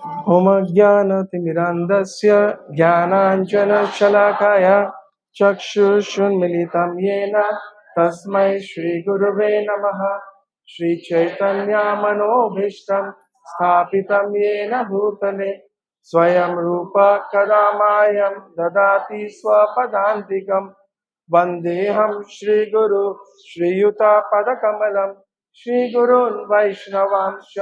होमज्ञानतिमिरान्धस्य ज्ञानाञ्जनशलाकाय चक्षुषुन्मिलितं येन तस्मै श्रीगुरुवे नमः। श्रीचैतन्यमनोभीष्टं स्थापितं येन भूतले स्वयं रूप कदा मायं ददाति स्वपदान्तिकं। वन्देऽहं श्रीगुरु श्रीयुतपदकमलं श्रीगुरून् वैष्णवांश्च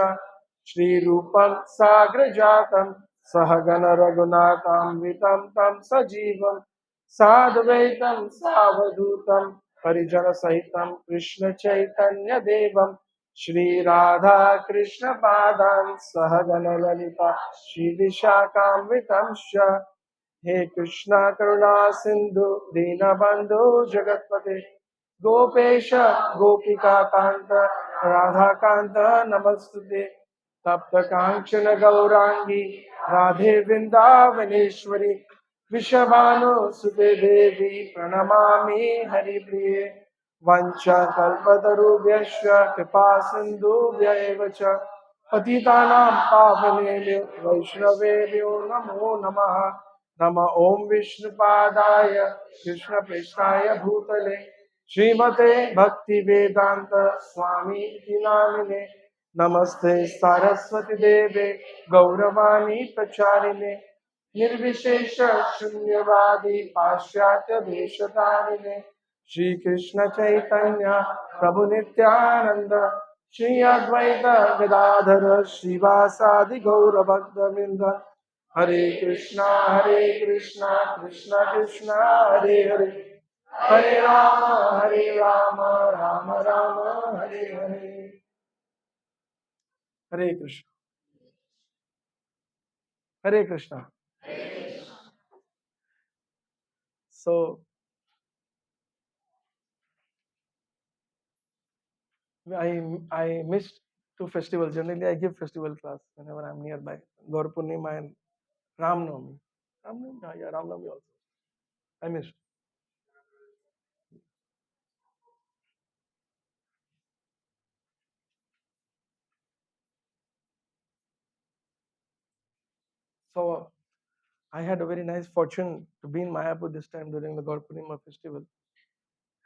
श्रीरूपं साग्रजातं सहगण रघुनाथान्वितं तं सजीवं साद्वैतं सावधूतं परिजनसहितं कृष्णचैतन्यदेवं श्रीराधा कृष्णपादान् सहगण ललिता श्रीविशाखान्वितंश्च। हे कृष्णा करुणा सिंधु दीनबंधु जगतपते गोपेश गोपिका कांत राधा कांत नमस्तुते। तप्त कांचन गौरांगी राधे वृंदावनेश्वरी विश्वभानुसुते देवी प्रणमामि हरिप्रिये। वंशकल्पतरुभ्यश्च कृपा सिन्धुभ्य एव च पतितानां पावनेभ्यो वैष्णवेभ्यो नमो नमः। नम ओं विष्णुपादाय कृष्णप्रेष्ठाय भूतले श्रीमते भक्ति वेदांत स्वामी इति नामिने। नमस्ते सरस्वती देवे गौरवाणी प्रचारिणे निर्विशेष शून्यवादी पाश्चात्य देशतारिणे। श्री कृष्ण चैतन्य प्रभु नित्यानंद श्री अद्वैत गदाधर श्रीवासादि गौर भक्तवृंद। हरे कृष्णा कृष्णा कृष्णा हरे हरे हरे राम राम राम हरे हरे। हरे कृष्ण हरे Krishna. So I missed two festivals. Generally, I give festival class whenever I'm nearby. Gaur Purnima and Ram Navami. Ram Navami, yeah, Ram Navami also. I missed. So I had a very nice fortune to be in Mayapur this time during the Gaur Purnima festival,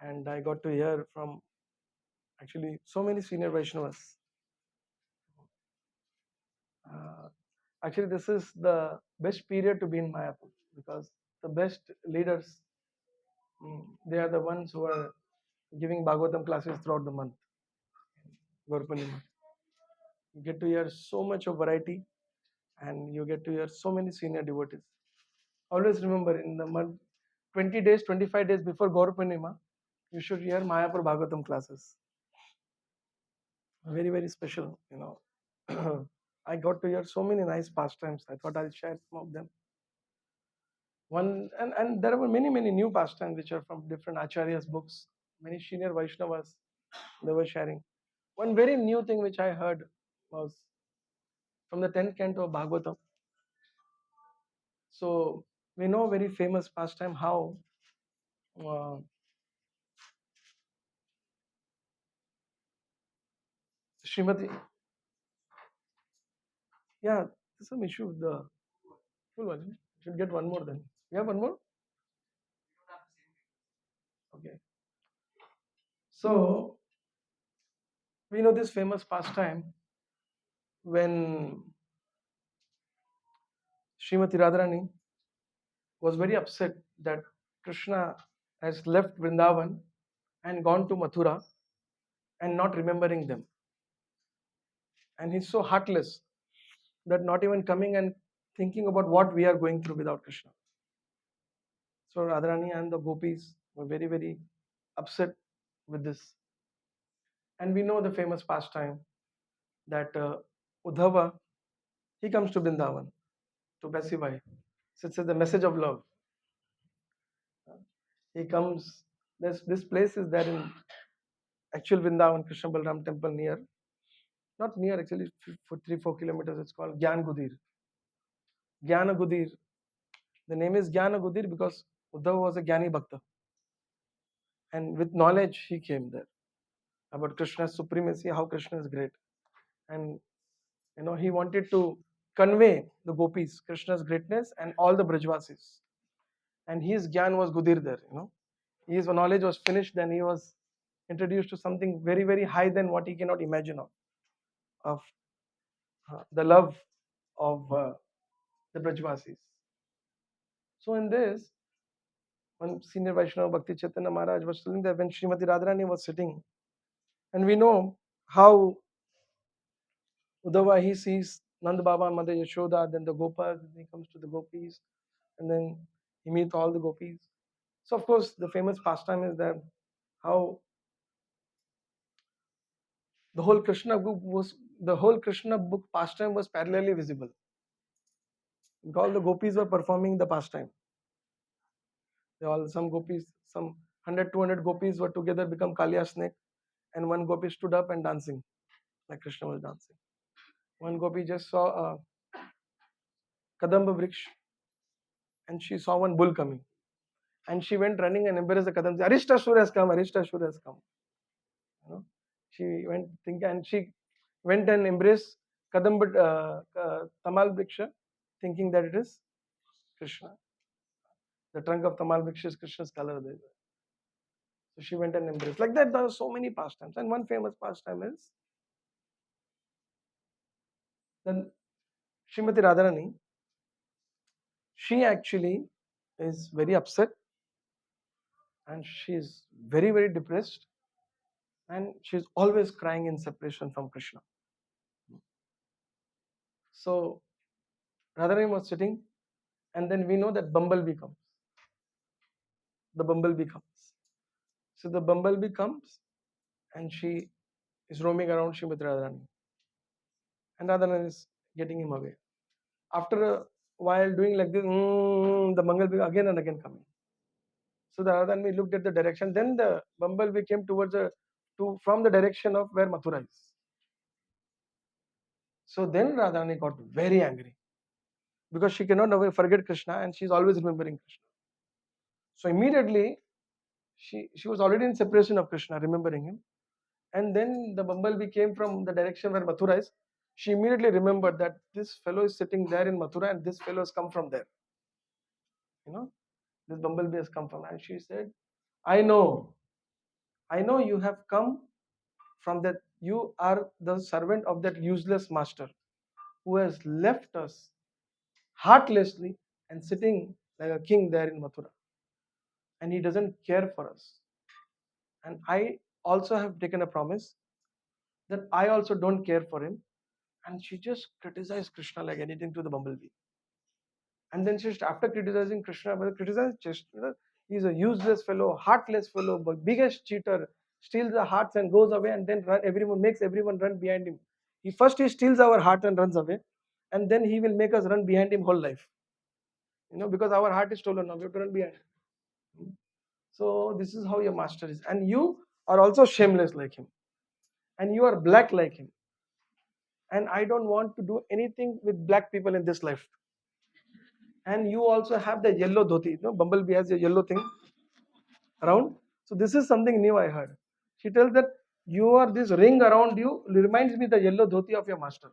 and I got to hear from actually so many senior Vaishnavas. Uh, Actually, this is the best period to be in Mayapur because the best leaders, they are the ones who are giving Bhagavatam classes throughout the month. Gaur Purnima. You get to hear so much of variety and you get to hear so many senior devotees. Always remember in the month, 20 days, 25 days before Gaur Purnima, you should hear Mayapur Bhagavatam classes. Very, very special, you know. I got to hear so many nice pastimes. I thought I'll share some of them. And there were many new pastimes which are from different acharyas' books. Many senior Vaishnavas they were sharing. One very new thing which I heard was from the 10th canto of Bhagavatam. So we know very famous pastime how uh, Srimati. Yeah, there's some issue with the full one. Should get one more then. We have one more. Okay. So we know this famous pastime when Srimati Radharani was very upset that Krishna has left Vrindavan and gone to Mathura and not remembering them. And he's so heartless that not even coming and thinking about what we are going through without Krishna. So Radharani and the gopis were very upset with this. And we know the famous pastime that Uddhava, he comes to Vrindavan to pacify. So it's the message of love. He comes, this place is there in actual Vrindavan, Krishna Balram temple near, not near actually, for 3-4 kilometers, it's called Gyan Gudir. Gyana Gudir. The name is Gyana Gudir because Uddhava was a Gyani Bhakta. And with knowledge, he came there about Krishna's supremacy, how Krishna is great. And he wanted to convey the gopis Krishna's greatness and all the Brajvasis. And his gyan was Gudir there, His knowledge was finished, then he was introduced to something very, very high than what he cannot imagine of the love of the Brajvasis. So in this, when senior Vaishnava Bhakti Chaitanya Maharaj was telling that when Srimati Radharani was sitting, and we know how Uddhava he sees Nand Baba and Mother Yashoda, then the Gopas, then he comes to the gopis, and then he meets all the gopis. So of course the famous pastime is that how the whole Krishna book pastime was parallelly visible. All the gopis were performing the pastime. Some gopis, some 100, 200 gopis were together become Kaliya snake, and one gopi stood up and dancing like Krishna was dancing. One gopi just saw a Kadamba Vriksh and she saw one bull coming. And she went running and embraced the Kadamba. Arishtasur has come, Arishtasur has come. She went and she went and embraced Kadamba Tamal Vriksha, thinking that it is Krishna. The trunk of Tamal Vriksha is Krishna's color. So she went and embraced. Like that, there are so many pastimes. And one famous pastime is then Srimati Radharani. She actually is very upset and she's very, very depressed, and she's always crying in separation from Krishna. So Radharani was sitting, and then we know that bumblebee comes. The bumblebee comes. So the bumblebee comes and she is roaming around Srimati Radharani. And Radharani is getting him away. After a while doing like this, the bumblebee again and again coming. So the Radharani looked at the direction. Then the bumblebee came from the direction of where Mathura is. So then Radharani got very angry because she cannot forget Krishna and she's always remembering Krishna. So immediately she was already in separation of Krishna, remembering him. And then the bumblebee came from the direction where Mathura is. She immediately remembered that this fellow is sitting there in Mathura and this fellow has come from there. This bumblebee has come from. And she said, I know you have come from that. You are the servant of that useless master who has left us heartlessly and sitting like a king there in Mathura. And he doesn't care for us. And I also have taken a promise that I also don't care for him. And she just criticized Krishna like anything to the bumblebee. And then she, after criticizing Krishna, he's a useless fellow, heartless fellow, but biggest cheater, steals the hearts and goes away, and then makes everyone run behind him. He steals our heart and runs away, and then he will make us run behind him whole life. Because our heart is stolen now, we have to run behind him. So this is how your master is. And you are also shameless like him. And you are black like him. And I don't want to do anything with black people in this life. And you also have the yellow dhoti. Bumblebee has a yellow thing around. So this is something new I heard. She tells that this ring around you reminds me the yellow dhoti of your master.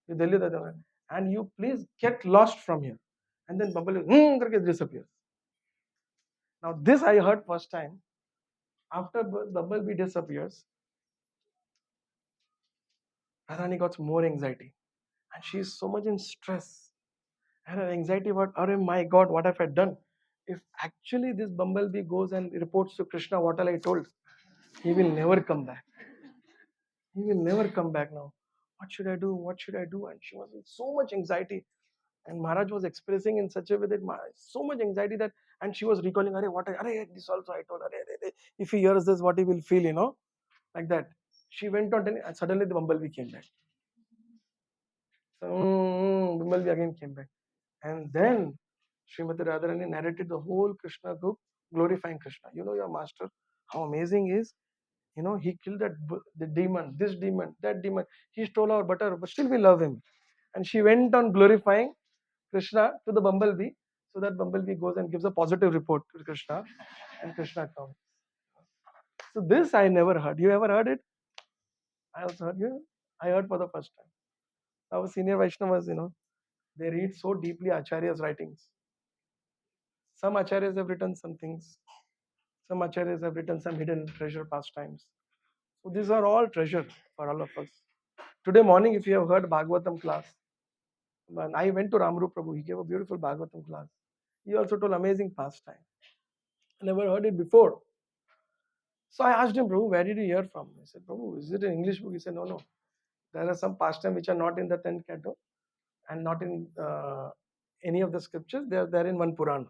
And you please get lost from here. And then Bumblebee disappears. Now this I heard first time. After Bumblebee disappears, Radharani got more anxiety. And she is so much in stress. And her anxiety about, oh my God, what have I done? If actually this bumblebee goes and reports to Krishna what all I told, he will never come back. He will never come back now. What should I do? What should I do? And she was in so much anxiety. And Maharaj was expressing in such a way that so much anxiety that, and she was recalling, this also I told, if he hears this, what he will feel, like that. She went on, and suddenly the bumblebee came back. So, bumblebee again came back. And then Srimati Radharani narrated the whole Krishna book, glorifying Krishna. Your master, how amazing is. He killed the demon, this demon, that demon. He stole our butter, but still we love him. And she went on glorifying Krishna to the bumblebee, so that bumblebee goes and gives a positive report to Krishna, and Krishna comes. So this I never heard. You ever heard it? I also heard. I heard for the first time. Our senior Vaishnavas, they read so deeply Acharya's writings. Some Acharyas have written some things. Some Acharyas have written some hidden treasure pastimes. So these are all treasure for all of us. Today morning, if you have heard Bhagavatam class, when I went to Ramru Prabhu, he gave a beautiful Bhagavatam class. He also told amazing pastime. I never heard it before. So I asked him, Prabhu, where did you hear from? I said, Prabhu, is it an English book? He said, no, no. There are some pastime which are not in the 10th canto and not in any of the scriptures. They are there in one Puran.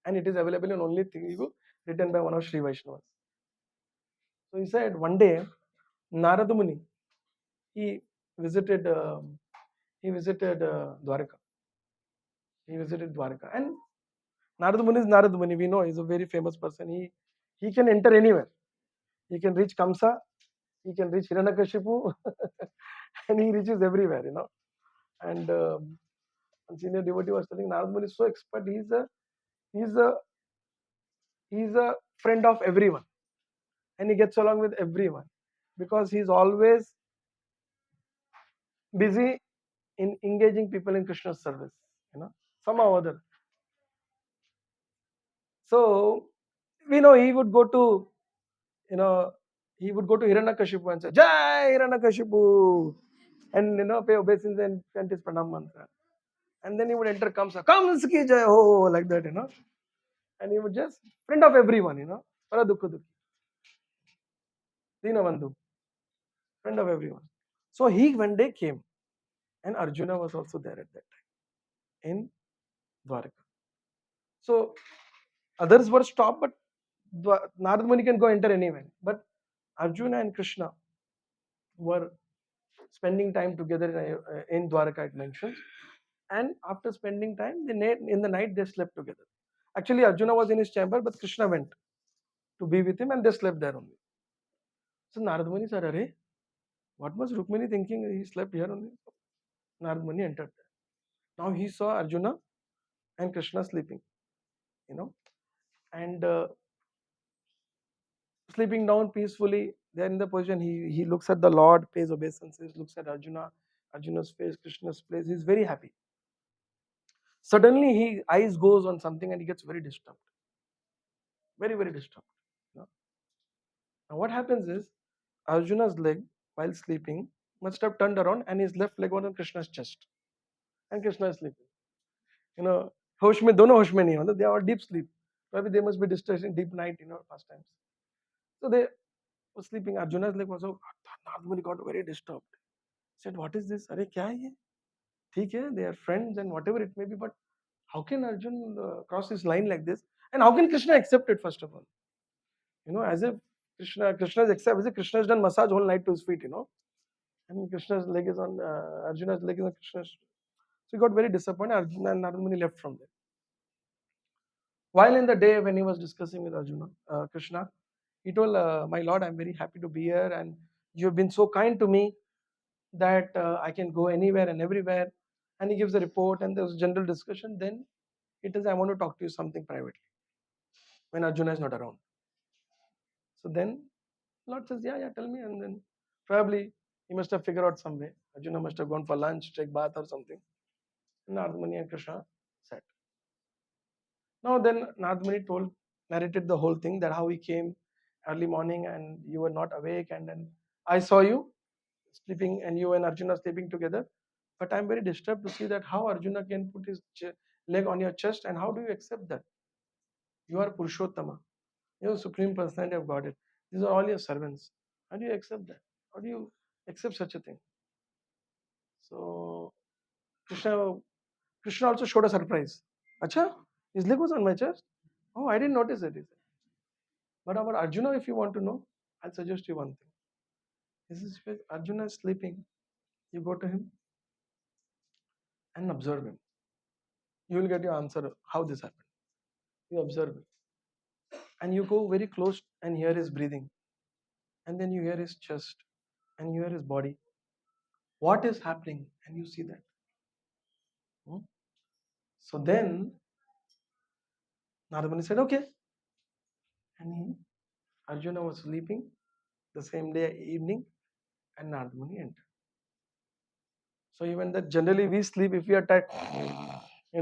And it is available in only Telugu, written by one of Sri Vaishnavas. So he said, one day, Narada Muni, he visited Dwarka. He visited Dwarka. And Narada Muni is Narada Muni. We know he's a very famous person. He can enter anywhere. He can reach Kamsa. He can reach Hiranyakashipu. And he reaches everywhere. And a senior devotee was telling Narada Muni is so expert. He's a he's a friend of everyone. And he gets along with everyone. Because he's always busy in engaging people in Krishna's service. Somehow or other. So we know he would go to Hiranyakashipu and say, Jai Hiranyakashipu, and pay obeisance and chant his pranam mantra. And then he would enter Kamsa, Kamsa ki jai ho, like that. And he would just, friend of everyone, Para dukha dukhi, Dinabandhu, friend of everyone. So he one day came, and Arjuna was also there at that time in Dwarka. So others were stopped, but Narada Muni can go enter anywhere. But Arjuna and Krishna were spending time together in Dwarka, it mentions. And after spending time, in the night they slept together. Actually, Arjuna was in his chamber, but Krishna went to be with him and they slept there only. So Narada Muni said, Arey, what was Rukmini thinking? He slept here only. Narada Muni entered there. Now he saw Arjuna and Krishna sleeping, and sleeping down peacefully. They're in the position. He looks at the Lord, pays obeisances, looks at Arjuna's face, Krishna's face. He's very happy. Suddenly, his eyes goes on something and he gets very disturbed. Very, very disturbed. Now what happens is, Arjuna's leg, while sleeping, must have turned around and his left leg was on Krishna's chest. And Krishna is sleeping. होश में दोनों होश में नहीं होते. They are deep sleep. Probably they must be distressed in deep night, past times. So they were sleeping. Arjuna's leg was so, Narada Muni got very disturbed. He said, what is this? Arey, kya hai ye? ठीक है, they are friends and whatever it may be, but how can Arjun cross his line like this? And how can Krishna accept it, first of all? As if Krishna's accept, as if Krishna has done massage whole night to his feet, and Krishna's leg is on, Arjuna's leg is on Krishna's. So he got very disappointed. Arjuna and Narada Muni left from there. While in the day when he was discussing with Krishna, he told, my lord, I'm very happy to be here and you have been so kind to me that I can go anywhere and everywhere. And he gives a report and there's general discussion. Then it is, I want to talk to you something privately when Arjuna is not around. So then Lord says, yeah, tell me. And then probably he must have figured out some way. Arjuna must have gone for lunch, take bath or something. Narada Muni and Krishna sat. Now then Narada Muni narrated the whole thing, that how he came early morning and you were not awake, and then I saw you sleeping and you and Arjuna sleeping together. But I'm very disturbed to see that how Arjuna can put his leg on your chest, and how do you accept that? You are Purushottama. You are Supreme Personality of Godhead. These are all your servants. How do you accept that? How do you accept such a thing? So Krishna also showed a surprise. Acha, his leg was on my chest? Oh, I didn't notice it. He said. But about Arjuna, if you want to know, I'll suggest you one thing. This is where Arjuna is sleeping. You go to him and observe him. You will get your answer how this happened. You observe him. And you go very close and hear his breathing. And then you hear his chest and you hear his body. What is happening? And you see that. So then Narada Muni said, okay. And Arjuna was sleeping the same day evening, and Narada Muni entered. So even that generally we sleep if we are tired, he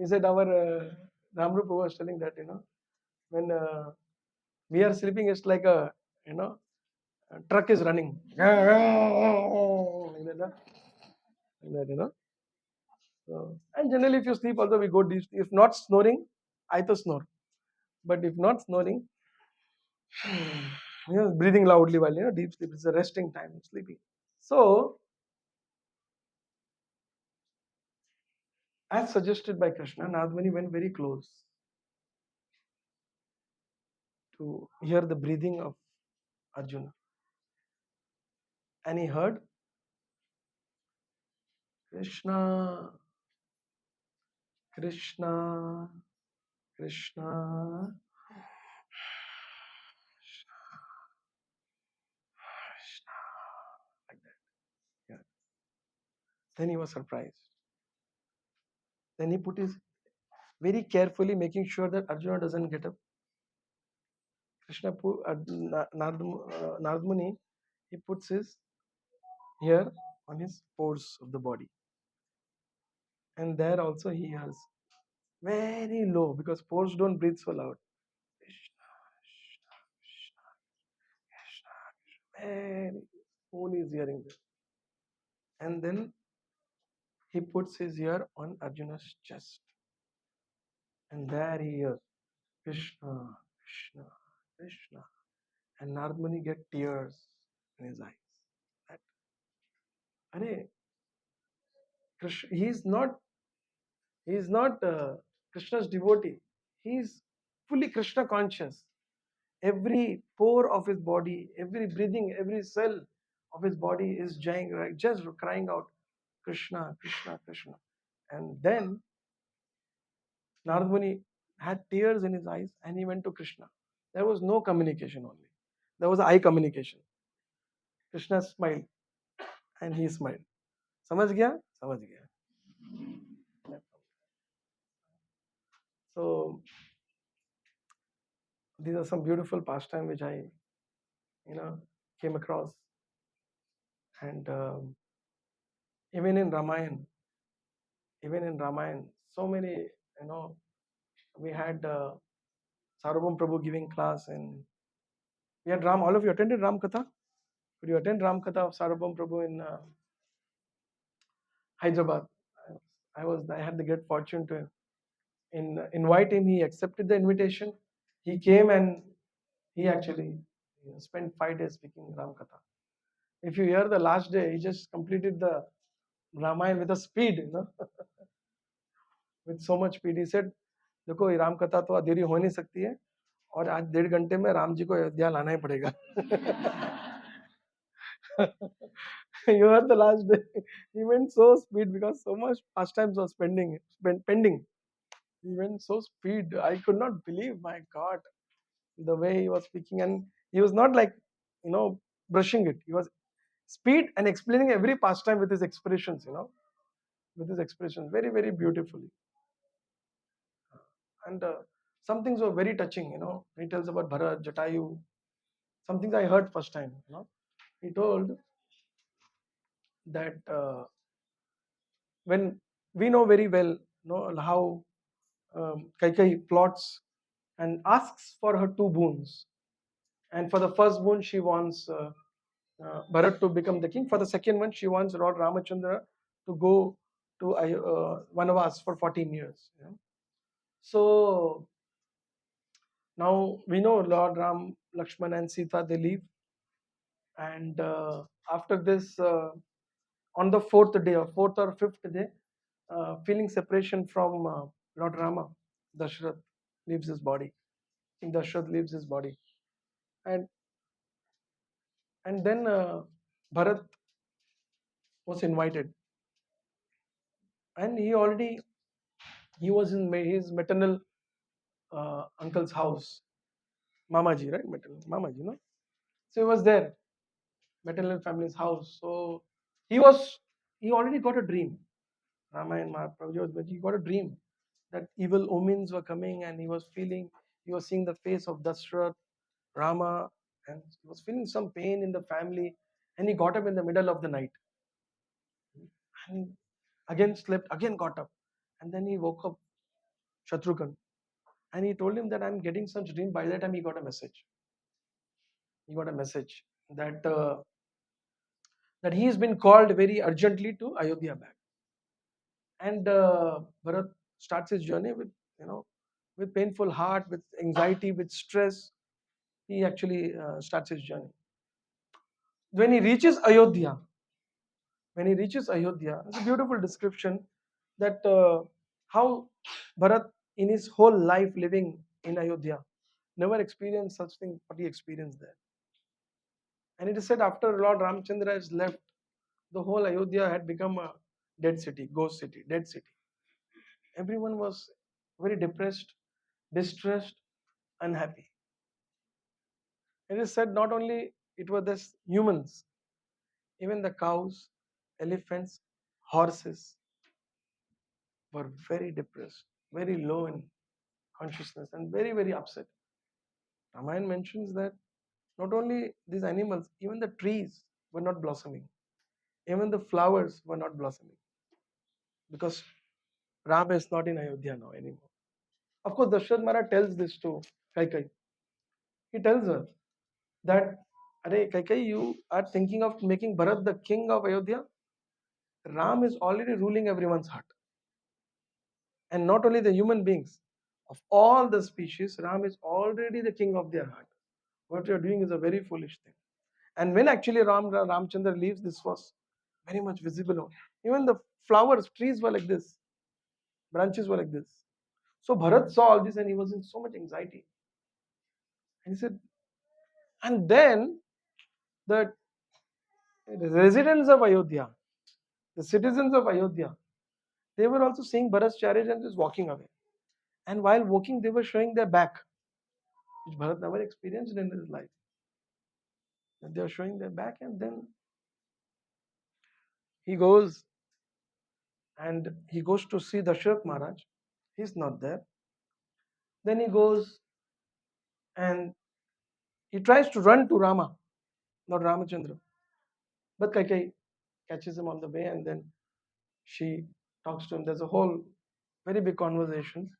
said our Ramrupa was telling that when we are sleeping, it's like you know a truck is running like that, So, and generally, if you sleep, also we go deep. If not snoring, I to snore. But if not snoring, breathing loudly while deep sleep is a resting time, sleeping. So, as suggested by Krishna, Nadmani went very close to hear the breathing of Arjuna, and he heard Krishna, Krishna, Krishna, Krishna, like that. Yeah. Then he was surprised. Then he put his very carefully, making sure that Arjuna doesn't get up. Krishna put Narad Muni, he puts his ear on his pores of the body, and there also he hears very low because pores don't breathe so loud. Krishna, Krishna, Krishna, very only is hearing this, and then he puts his ear on Arjuna's chest, and there he hears Krishna, Krishna, Krishna, and Narad Muni get tears in his eyes. That, Are, Krishna, he is not Krishna's devotee. He is fully Krishna conscious. Every pore of his body, every breathing, every cell of his body is just crying out, Krishna, Krishna, Krishna. And then Narad Muni had tears in his eyes and he went to Krishna. There was no communication only. There was eye communication. Krishna smiled and he smiled. समझ गया? समझ गया. So these are some beautiful pastime which I came across, and even in Ramayana, so many we had Sarvabhaum Prabhu giving class, and we had Ram. All of you attended Ram Katha. Could you attend Ram Katha of Sarvabhaum Prabhu in Hyderabad? I had the great fortune to invite him. He accepted the invitation. He came and he actually spent 5 days speaking Ram Katha. If you hear the last day, he just completed the Ramayana with a speed, with so much speed. He said, देखो ये राम कथा तो देरी हो नहीं सकती है और आज 1.5 घंटे में राम जी को अयोध्या लाना ही पड़ेगा. You heard the last day. He went so speed because so much pastimes was pending. He went so speed. I could not believe, my God, the way he was speaking, and he was not like brushing it. He was speed and explaining every pastime with his expressions. With his expressions, very very beautifully. And some things were very touching. He tells about Bharath, Jatayu. Some things I heard first time. He told that when we know very well, how Kaikai plots and asks for her 2 boons, and for the first boon she wants Bharat to become the king. For the second one, she wants Lord Ramachandra to go to Vanavas for 14 years. So now we know Lord Ram, Lakshman, and Sita, they leave, and after this, on the fourth or fifth day, feeling separation from Lord Rama, Dashrath leaves his body. King Dashrath leaves his body, and then Bharat was invited, and he was in his maternal uncle's house, Mamaji, right? Maternal Mamaji, no? So he was there, maternal family's house. So he already got a dream. Ramayana Mahaprabhu, but he got a dream that evil omens were coming, and he was seeing the face of Dashrath, Rama, and he was feeling some pain in the family, and he got up in the middle of the night. and again slept, again got up. And then he woke up Shatrughan and he told him that I'm getting some dream. By that time, he got a message. He got a message that that he has been called very urgently to Ayodhya back. And Bharat starts his journey with, with painful heart, with anxiety, with stress. He actually starts his journey. When he reaches Ayodhya, it's a beautiful description that how Bharat in his whole life living in Ayodhya never experienced such thing what he experienced there. And it is said after Lord Ramchandra has left, the whole Ayodhya had become a dead city, ghost city, dead city. Everyone was very depressed, distressed, unhappy. It is said not only it was this humans, even the cows, elephants, horses were very depressed, very low in consciousness, and very, very upset. Ramayana mentions that not only these animals, even the trees were not blossoming, even the flowers were not blossoming, because Ram is not in Ayodhya now anymore. Of course, Dashrath Maharaj tells this to Kaikai. He tells her that, Arey Kaikai, you are thinking of making Bharat the king of Ayodhya. Ram is already ruling everyone's heart. And not only the human beings, of all the species, Ram is already the king of their heart. What you are doing is a very foolish thing. And when actually Ramchandra leaves, this was very much visible. Even the flowers, trees were like this, branches were like this. So Bharat saw all this and he was in so much anxiety. And he said, and then the residents of Ayodhya, the citizens of Ayodhya, they were also seeing Bharat's chariot and just walking away. And while walking, they were showing their back, which Bharat never experienced in his life. And they were showing their back, and then he goes to see Dashrath Maharaj. He's not there. Then he goes and he tries to run to Rama, not Ramachandra. But Kaikai catches him on the way, and then she talks to him. There's a whole very big conversation,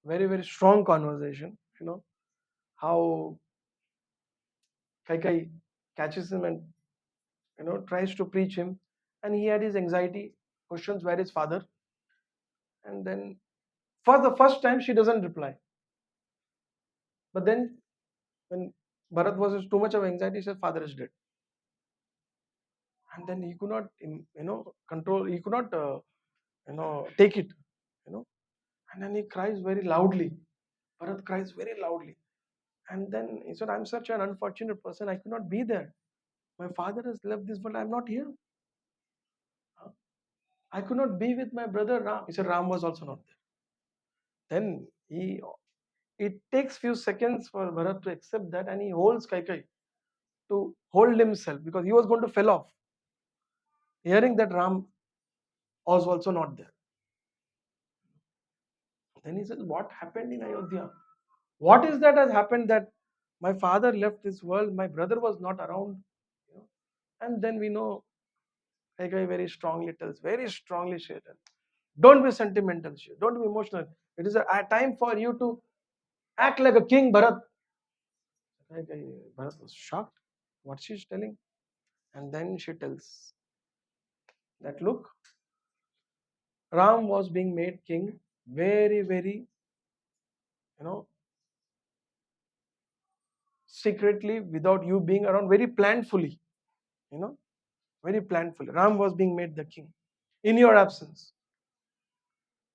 very, very strong conversation, how Kaikai catches him and tries to preach him, and he had his anxiety, questions where his father, and then for the first time she doesn't reply. But then when Bharat was too much of anxiety, he said father is dead, and then he could not control, he could not take it, and then he cries very loudly. Bharat cries very loudly, and then he said, I'm such an unfortunate person, I could not be there. My father has left this world, I'm not here. I could not be with my brother Ram. He said Ram was also not there. Then it takes few seconds for Bharat to accept that, and he holds Kaikai to hold himself because he was going to fall off. Hearing that Ram was also not there. Then he says, what happened in Ayodhya? What is that has happened that my father left this world, my brother was not around? And then we know Kaikai very strongly tells, very strongly she tells, don't be sentimental, don't be emotional. It is a time for you to act like a king, Bharat. Bharat was shocked what she's telling. And then she tells that, look, Ram was being made king very, very, secretly without you being around, very planfully, very planfully. Ram was being made the king in your absence.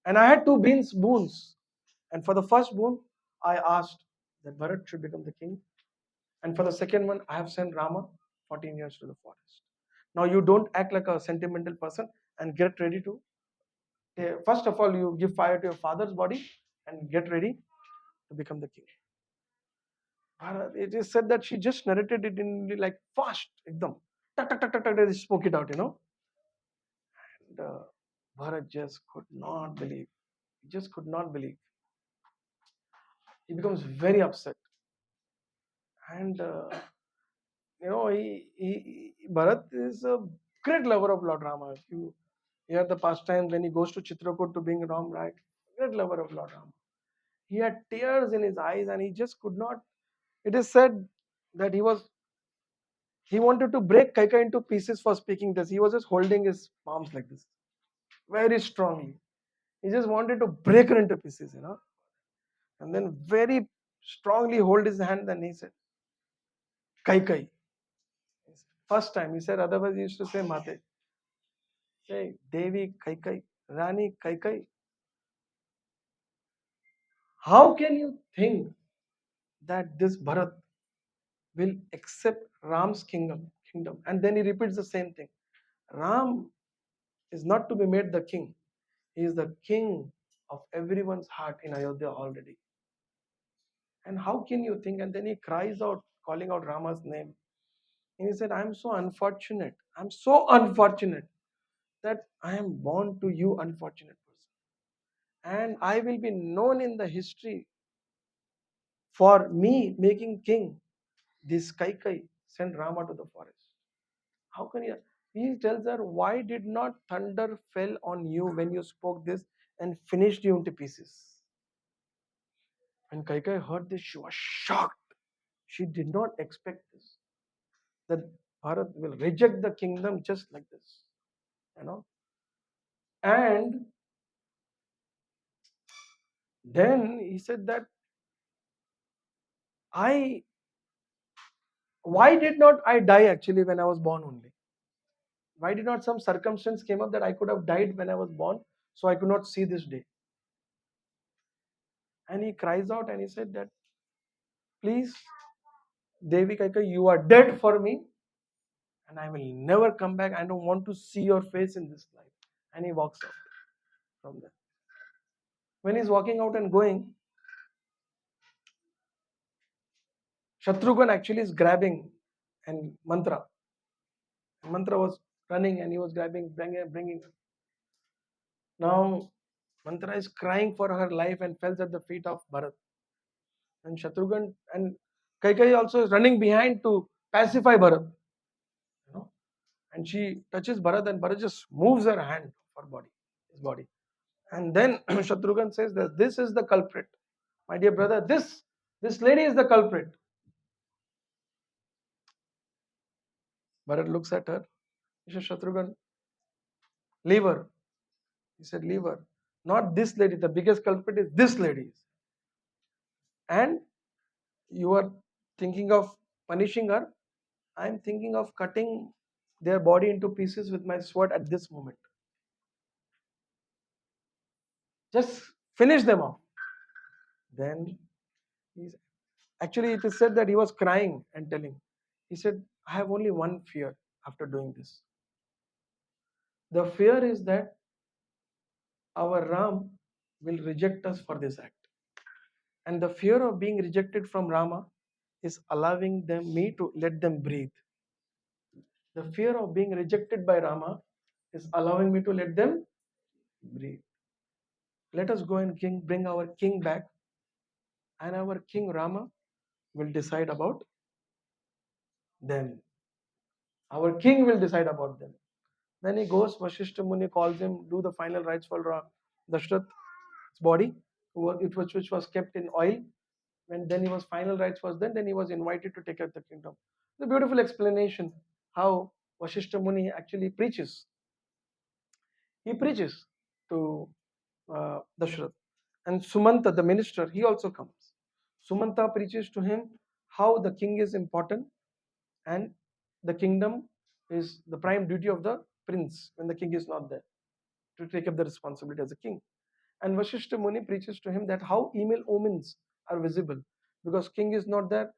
And I had two boons. And for the first boon, I asked that Bharat should become the king. And for the second one, I have sent Rama 14 years to the forest. Now you don't act like a sentimental person and get ready to. First of all, you give fire to your father's body and get ready to become the king. It is said that she just narrated it in like fast, ekdam. Tak, tak, tak, tak, tak, they spoke it out, And Bharat just could not believe. He just could not believe. He becomes very upset. And, Bharat is a great lover of Lord Rama. If you Here the pastime when he goes to Chitrakoot to bring Ram, right? Great lover of Lord Ram. He had tears in his eyes and he just could not. It is said that he wanted to break Kaika into pieces for speaking this. He was just holding his palms like this, very strongly. He just wanted to break her into pieces. And then very strongly hold his hand and he said, Kaikai. First time he said, otherwise he used to say Mate. Say, Devi Kaikai, Rani Kaikai. How can you think that this Bharat will accept Ram's kingdom? And then he repeats the same thing. Ram is not to be made the king. He is the king of everyone's heart in Ayodhya already. And how can you think? And then he cries out, calling out Rama's name. And he said, I'm so unfortunate. I'm so unfortunate that I am born to you, unfortunate person. And I will be known in the history for me making king. This Kaikai sent Rama to the forest. How can he? He tells her, why did not thunder fell on you when you spoke this and finished you into pieces? When Kaikai heard this, she was shocked. She did not expect this. That Bharat will reject the kingdom just like this. And then he said that I why did not I die actually when I was born only? Why did not some circumstance came up that I could have died when I was born, so I could not see this day? And he cries out and he said that, please, Devi Kaika, you are dead for me, and I will never come back. I don't want to see your face in this life. And he walks out from there. When he's walking out and going, Shatrughan actually is grabbing and mantra. Mantra was running and he was grabbing, bringing her. Now, Mantra is crying for her life and falls at the feet of Bharat. And Shatrughan and Kaikai also is running behind to pacify Bharat. And she touches Bharat and Bharat just moves her hand for his body. And then Shatrughan says that this is the culprit. My dear brother, this lady is the culprit. Bharat looks at her. He says, Shatrughan, leave her. He said, leave her. Not this lady. The biggest culprit is this lady. And you are thinking of punishing her. I am thinking of cutting their body into pieces with my sword at this moment. Just finish them off. Then actually it is said that he was crying and telling. He said, I have only one fear after doing this. The fear is that our Ram will reject us for this act. And the fear of being rejected from Rama is allowing me to let them breathe. The fear of being rejected by Rama is allowing me to let them breathe. Let us go and bring our king back, and our king Rama will decide about them. Our king will decide about them. Then he goes, Vashishta Muni calls him, do the final rites for Dashrath's body, which was kept in oil. When then he was final rites was then he was invited to take up the kingdom. The beautiful explanation how Vashishta Muni actually preaches. He preaches to Dashrath. And Sumanta, the minister, he also comes. Sumanta preaches to him how the king is important and the kingdom is the prime duty of the prince when the king is not there to take up the responsibility as a king. And Vashishta Muni preaches to him that how evil omens are visible because king is not there,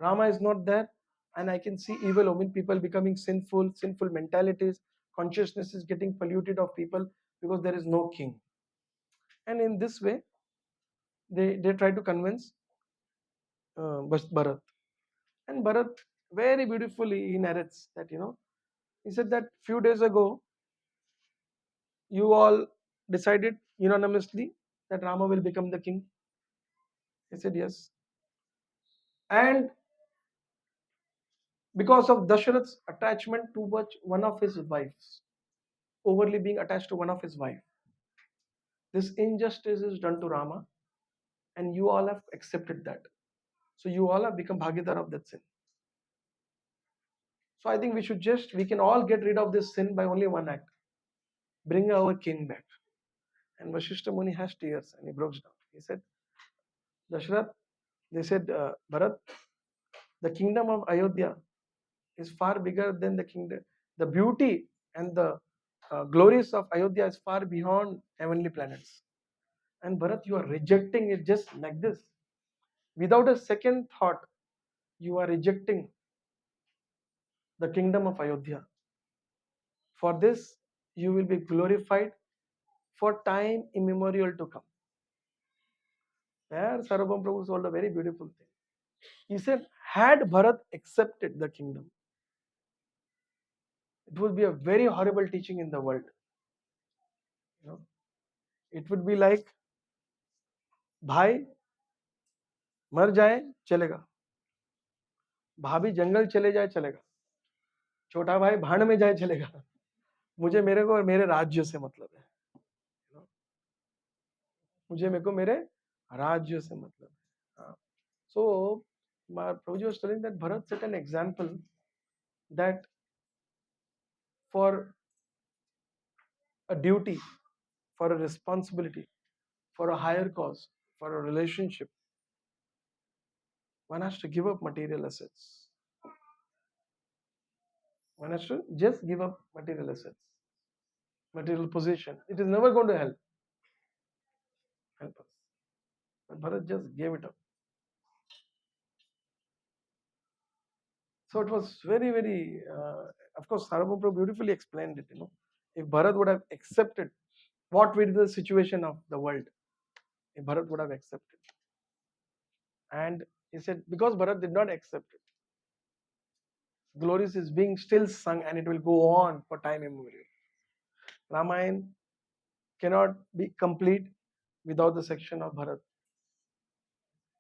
Rama is not there, and I can see evil omen, people becoming sinful mentalities, consciousness is getting polluted of people because there is no king. And in this way, they try to convince Bharat. And Bharat very beautifully he narrates that, he said that few days ago, you all decided unanimously that Rama will become the king. He said yes. And because of Dasharath's attachment towards one of his wives, overly being attached to one of his wife. This injustice is done to Rama, and you all have accepted that. So you all have become bhagidar of that sin. So I think we can all get rid of this sin by only one act: bring our king back. And Vashishta Muni has tears and he broke down. He said, Dashrath, they said, Bharat, the kingdom of Ayodhya is far bigger than the kingdom. The beauty and the glories of Ayodhya is far beyond heavenly planets. And Bharat, you are rejecting it just like this. Without a second thought, you are rejecting the kingdom of Ayodhya. For this, you will be glorified for time immemorial to come. There, Sarvabhauma Prabhu told a very beautiful thing. He said, had Bharat accepted the kingdom, it would be a very horrible teaching in the world. You know, it would be like, भाई मर जाए चलेगा, भाभी जंगल चले जाए चलेगा, छोटा भाई भाड़ में जाए चलेगा, मेरे को और मेरे राज्य से मतलब है, मेरे को मेरे राज्य से मतलब है. So Prabhuji was telling that Bharat set an example that for a duty, for a responsibility, for a higher cause, for a relationship, one has to give up material assets. One has to just give up material assets, material possession. It is never going to help us. But Bharat just gave it up. So it was very, very, of course, Sarvabhauma Prabhu beautifully explained it. If Bharat would have accepted, what would be the situation of the world? If Bharat would have accepted. And he said, because Bharat did not accept it, glories is being still sung and it will go on for time immemorial. Ramayana cannot be complete without the section of Bharat.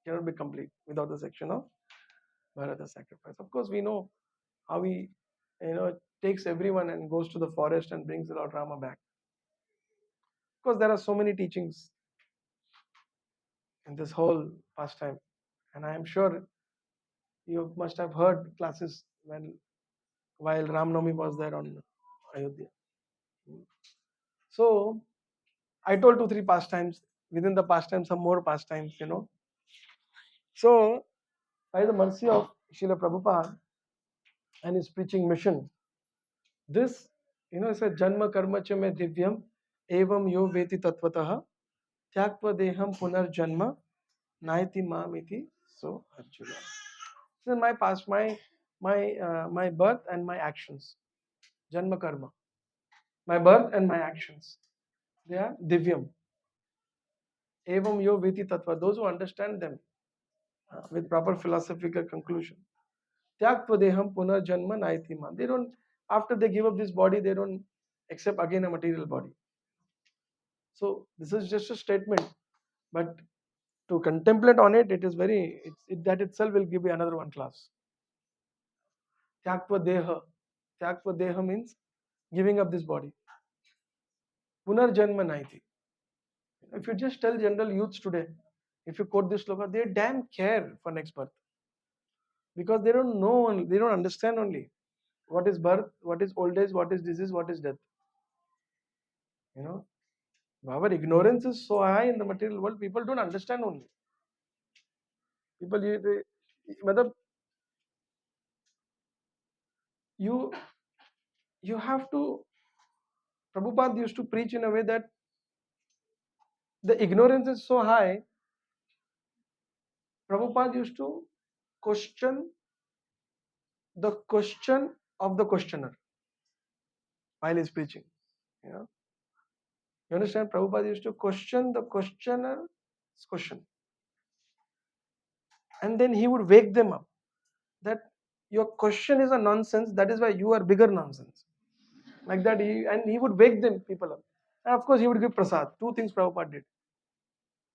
Cannot be complete without the section of Bharata sacrifice. Of course, we know how he, takes everyone and goes to the forest and brings Lord Rama back. Of course, there are so many teachings in this whole pastime, and I am sure you must have heard classes while Ram Navami was there on Ayodhya. So I told 2-3 pastimes. Within the pastime, some more pastimes. So by the mercy of Srila Prabhupada and his preaching mission, this, is a Janma Karma Cha Me Divyam Evam Yo Veti Tatvatah Tyakva Deham Punar Janma Naiti Mamiti. So Arjuna. This is my past, my birth and my actions. Janma Karma. My birth and my actions. They are Divyam. Evam Yo Veti Tattva. Those who understand them with proper philosophical conclusion. Tyakva Deham Punar Janma Naiti Ma. They don't, after they give up this body, they don't accept again a material body. So this is just a statement, but to contemplate on it, it is that itself will give you another one class. Tyakva Deha. Tyakva Deha means giving up this body. Punar Janma Naiti. If you just tell general youths today, if you quote this sloka, they damn care for next birth. Because they don't know, they don't understand only what is birth, what is old age, what is disease, what is death. Our ignorance is so high in the material world, people don't understand only. People, you have to, Prabhupada used to preach in a way that the ignorance is so high, Prabhupada used to question the question of the questioner while he's preaching. You understand? Prabhupada used to question the questioner's question. And then he would wake them up that your question is a nonsense, that is why you are bigger nonsense. Like that, he would wake people up. And of course, he would give prasad. 2 things Prabhupada did.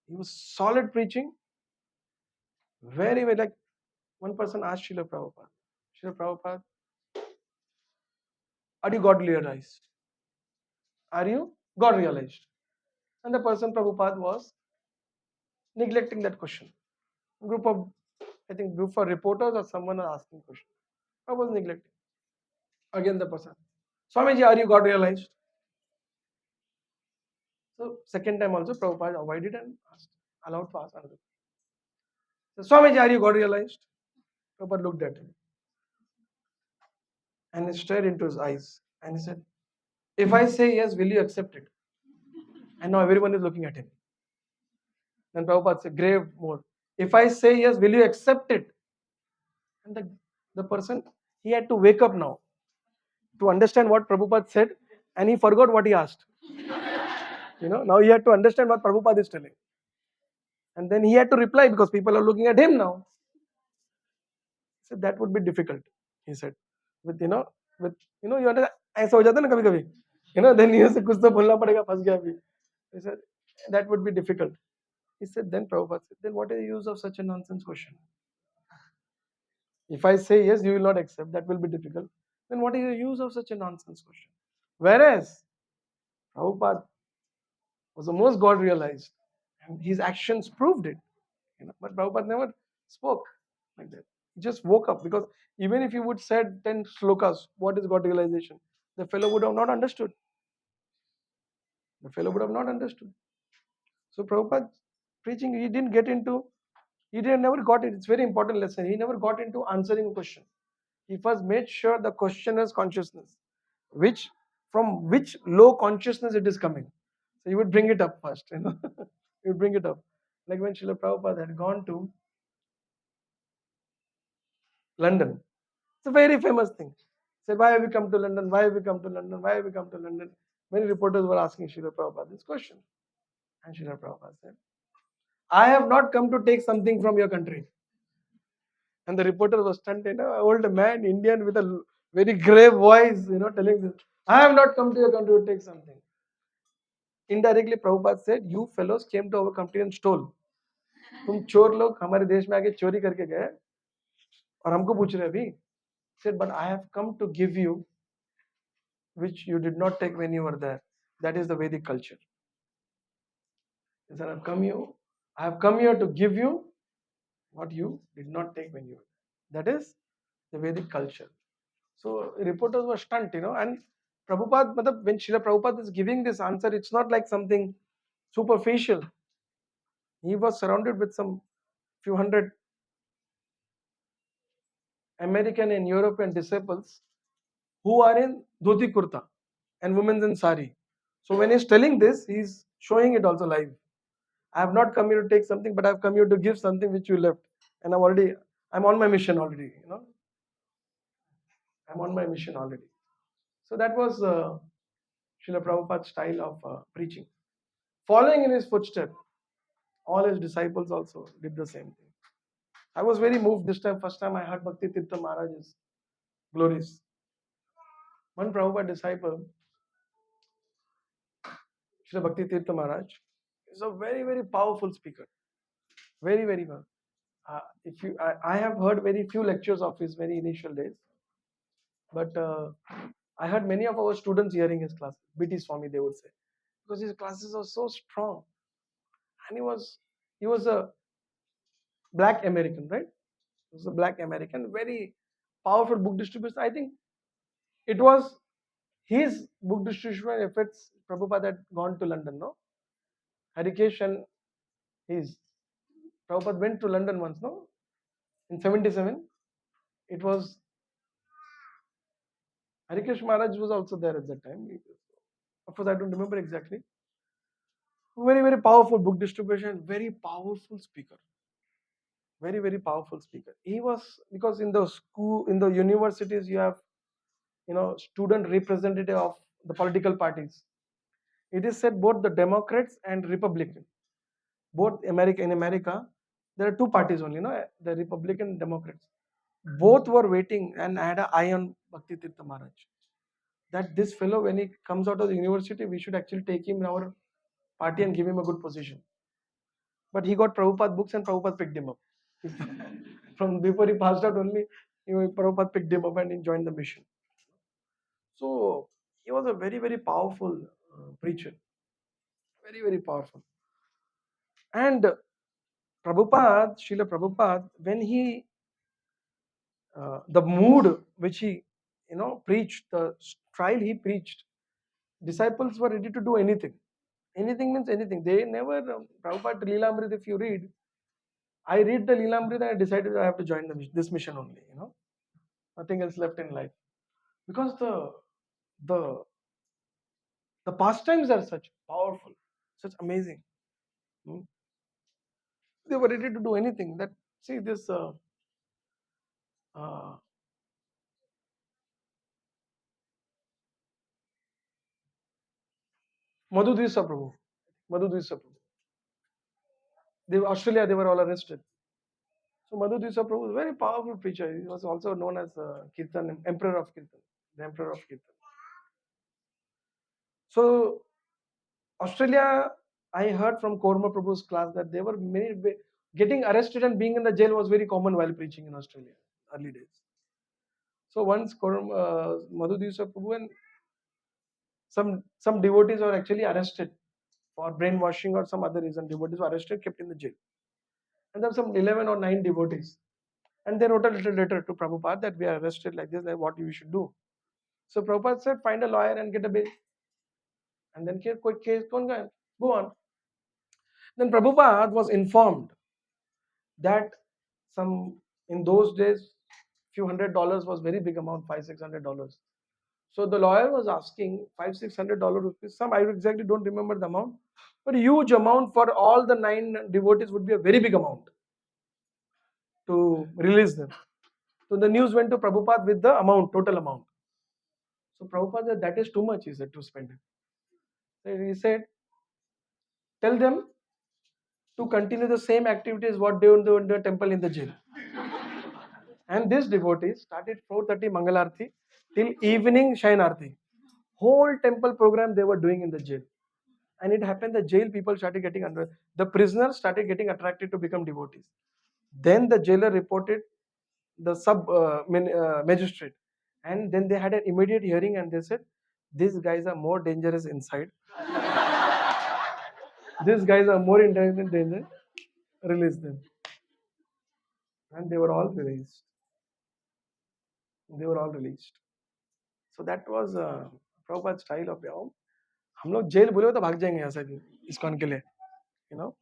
He was solid preaching. Very, very, like one person asked Srila Prabhupada, Srila Prabhupada, are you God realized? Are you God realized? And the person Prabhupada was neglecting that question. Group of, I think, group of reporters or someone are asking question. I was neglecting. Again the person, Swamiji, are you God realized? So second time also Prabhupada avoided and asked, allowed to ask another. So, Swamiji, are you God realized? Prabhupada looked at him and he stared into his eyes and he said, if I say yes, will you accept it? And now everyone is looking at him. Then Prabhupada said, grave more. If I say yes, will you accept it? And the person, he had to wake up now to understand what Prabhupada said, and he forgot what he asked. Now he had to understand what Prabhupada is telling. And then he had to reply because people are looking at him now. He said that would be difficult, he said. With you understand, ऐसा हो जाता है ना कभी कभी, then he said कुछ तो बोलना पड़ेगा, फंस गया अभी. He said that would be difficult. He said, then Prabhupada said, then what is the use of such a nonsense question? If I say yes, you will not accept, that will be difficult. Then what is the use of such a nonsense question? Whereas Prabhupada was the most God realized, and his actions proved it. But Prabhupada never spoke like that. He just woke up, because even if he would said 10 slokas, what is God realization? The fellow would have not understood. The fellow would have not understood. So Prabhupada preaching, he didn't never got it. It's very important lesson. He never got into answering a question. He first made sure the questioner's consciousness, from which low consciousness it is coming. So he would bring it up first. He would bring it up. Like when Srila Prabhupada had gone to London. It's a very famous thing. He said, why have you come to London? Why have you come to London? Why have you come to London? Many reporters were asking Srila Prabhupada this question. And Srila Prabhupada said, I have not come to take something from your country. And the reporter was stunned, old man, Indian with a very grave voice, telling this. I have not come to your country to take something. Indirectly, Prabhupada said, you fellows came to our country and stole. तुम चोर लोग हमारे देश में आके चोरी करके गए और हमको पूछ रहे अभी. Said, but I have come to give you which you did not take when you were there. That is the Vedic culture. He said, I have come here to give you what you did not take when you were there. That is the Vedic culture. So reporters were stunned, and Prabhupada, when Srila Prabhupada is giving this answer, it's not like something superficial. He was surrounded with some few hundred American and European disciples who are in dhoti kurta and women in sari. So when he's telling this, he's showing it also live. I have not come here to take something, but I have come here to give something which you left. And I'm on my mission already, I'm on my mission already. So that was Srila Prabhupada's style of preaching. Following in his footsteps, all his disciples also did the same thing. I was very moved this time. First time I heard Bhakti Tirtha Maharaj's glories. One Prabhupada disciple, Srila Bhakti Tirtha Maharaj, is a very, very powerful speaker. Very, very well. I have heard very few lectures of his very initial days, but I heard many of our students hearing his classes. BT Swami, they would say, because his classes are so strong, and he was a black American, right? He was a black American, very powerful book distribution. I think it was his book distribution efforts. Prabhupada had gone to London, no? Harikesh and his Prabhupada went to London once, no? In 77, it was Harikesh Maharaj was also there at that time. Of course, I don't remember exactly. Very, very powerful book distribution, very powerful speaker. Very, very powerful speaker. He was, because in the school, in the universities, you have, student representative of the political parties. It is said both the Democrats and Republican, both in America, there are two parties only, the Republican and Democrats. Both were waiting and had an eye on Bhakti Tirtha Maharaj. That this fellow, when he comes out of the university, we should actually take him in our party and give him a good position. But he got Prabhupada books and Prabhupada picked him up. From before he passed out only, Prabhupada picked him up and he joined the mission. So he was a very, very powerful preacher. Very, very powerful. And Prabhupada, Srila Prabhupada, when he, the mood which he, preached, the style he preached, disciples were ready to do anything. Anything means anything. They never, Prabhupada Leelamrit, if you read, I read the Leelamrit and I decided I have to join this mission only, nothing else left in life. Because the the pastimes are such powerful, such amazing. Hmm. They were ready to do anything. That see this uh, Madhu Dvisa Prabhu, Madhu Dvisa Prabhu. Australia, they were all arrested. So Madhu Dvisa Prabhu was a very powerful preacher. He was also known as Kirtan, Emperor of Kirtan, the Emperor of Kirtan. So Australia, I heard from Korma Prabhu's class that they were getting arrested and being in the jail was very common while preaching in Australia early days. So once Madhu Dvisa Prabhu and some devotees were actually arrested for brainwashing or some other reason. Devotees were arrested, kept in the jail. And there were some 11 or 9 devotees. And they wrote a little letter to Prabhupada that we are arrested like this, like what we should do. So Prabhupada said, find a lawyer and get a bail. And then quick case, go on. Then Prabhupada was informed that some in those days, few $100 was very big amount, $500-600. So the lawyer was asking $500-600 rupees. Some I exactly don't remember the amount, but a huge amount for all the 9 devotees would be a very big amount to release them. So the news went to Prabhupada with the amount, total amount. So Prabhupada said, that is too much, he said, to spend it. So he said, tell them to continue the same activities what they do in the temple in the jail. And these devotees started 4:30 Mangalarti till evening Shain Arti. Whole temple program they were doing in the jail. And it happened the jail people started getting under, the prisoners started getting attracted to become devotees. Then the jailer reported the magistrate, and then they had an immediate hearing and they said, these guys are more dangerous inside. These guys are more intelligent danger. Release them. And they were all released. They were all released. So that was Prabhupada's style of yoga. हम लोग jail बोले तो भाग जाएंगे यहाँ से ISKCON के लिए, you know.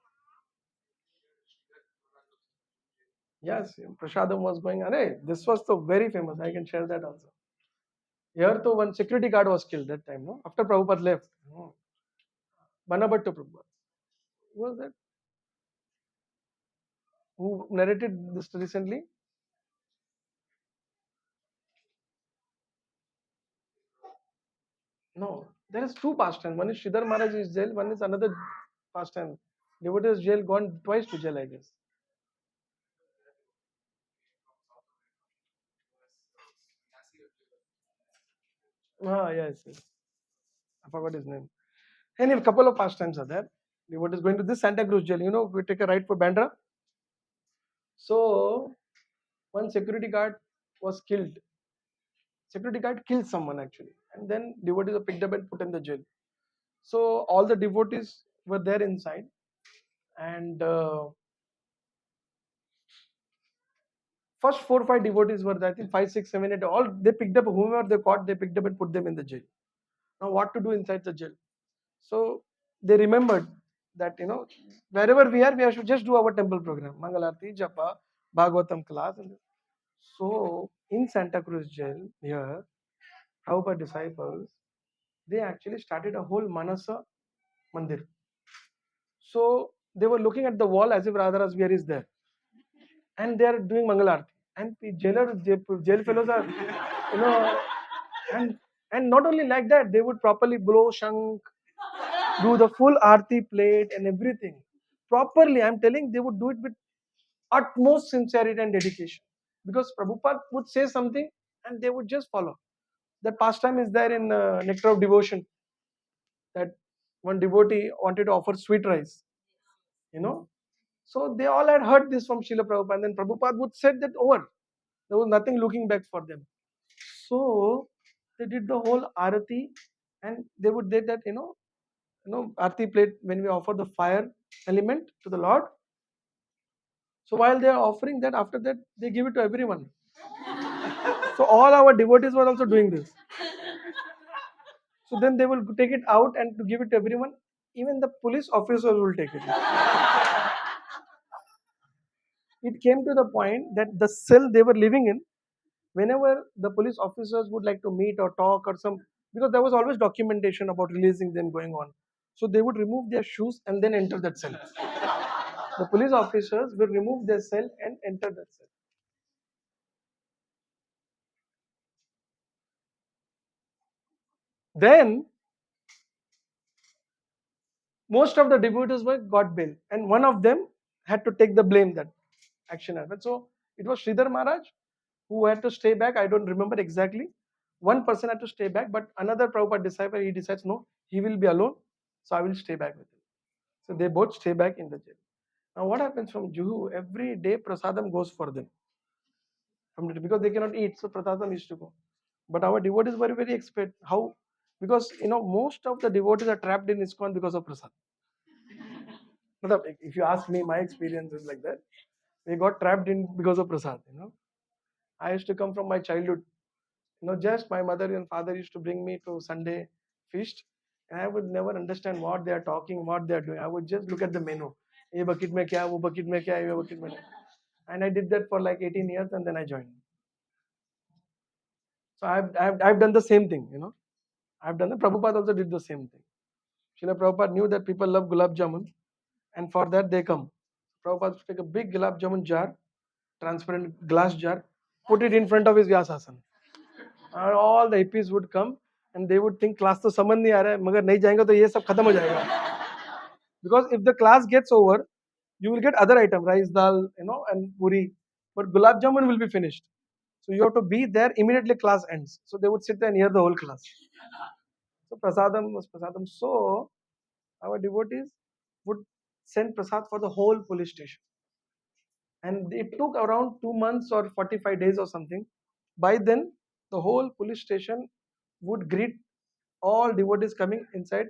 Yes, Prasadam was going. Arey, this was so very famous. I can share that also. Here, to one security guard was killed that time. No, after Prabhupada left. No. Banabhattu Prabhupada. Who was that? Who narrated this recently? No, there is two pastimes. One is Sridhar Maharaj is jail. One is another pastime. Devotee is jail, gone twice to jail, I guess. Ah, yes, yes. I forgot his name. Anyway, a couple of pastimes are there. Devotee is going to this Santa Cruz jail. We take a ride for Bandra. So, one security guard was killed. Security guard killed someone actually, and then devotees were picked up and put in the jail. So all the devotees were there inside, and first 4 or 5 devotees were there. I think 5, 6, 7, 8. All they picked up whomever they caught, they picked up and put them in the jail. Now what to do inside the jail? So they remembered that wherever we are, should just do our temple program, Mangalarti, Japa, Bhagavatam class. So in Santa Cruz jail here, Prabhupada disciples, they actually started a whole Manasa Mandir. So they were looking at the wall as if Radharaj Viar is there, and they are doing Mangalarti. And the jail fellows are, you know, and not only like that, they would properly blow shank, do the full arti plate and everything properly. I'm telling, they would do it with utmost sincerity and dedication, because Prabhupada would say something and they would just follow. That pastime is there in Nectar of Devotion. That one devotee wanted to offer sweet rice, you know. So they all had heard this from Srila Prabhupada, and then Prabhupada would said that over. There was nothing looking back for them. So they did the whole arati, and they would say that Aarti plate when we offer the fire element to the Lord. So while they are offering that, after that they give it to everyone. So all our devotees were also doing this. So then they will take it out and to give it to everyone. Even the police officers will take it. It came to the point that the cell they were living in, whenever the police officers would like to meet or talk or some, because there was always documentation about releasing them going on. So they would remove their shoes and then enter that cell. The police officers will remove their cell and enter that cell. Then most of the devotees were got bail, and one of them had to take the blame that action happened. So it was Sridhar Maharaj who had to stay back. I don't remember exactly. One person had to stay back, but another Prabhupada disciple, he decides no, he will be alone, so I will stay back with him. So they both stay back in the jail. Now what happens from Juhu? Every day prasadam goes for them because they cannot eat, so prasadam used to go. But our devotees were very expert. How? Because most of the devotees are trapped in ISKCON because of prasad. If you ask me, my experience is like that. We got trapped in because of prasad. I used to come from my childhood. Just my mother and father used to bring me to Sunday feast, and I would never understand what they are talking, what they are doing. I would just look at the menu. Ye bucket mein kya, wo bucket mein kya, ye bucket mein. And I did that for like 18 years, and then I joined. So I've done the same thing. I've done the Prabhupada also did the same thing. Srila Prabhupada knew that people love gulab jamun, and for that they come. Prabhupada would take a big gulab jamun jar, transparent glass jar, put it in front of his Vyasasana. And all the hippies would come and they would think class to समझ नहीं आ रहा है मगर नहीं जाएंगे तो ये सब खत्म हो जाएगा. Because if the class gets over, you will get other item, rice dal, and puri, but gulab jamun will be finished. So you have to be there immediately class ends. So they would sit there and hear the whole class. So prasadam was prasadam. So our devotees would send prasad for the whole police station. And it took around 2 months or 45 days or something. By then, the whole police station would greet all devotees coming inside.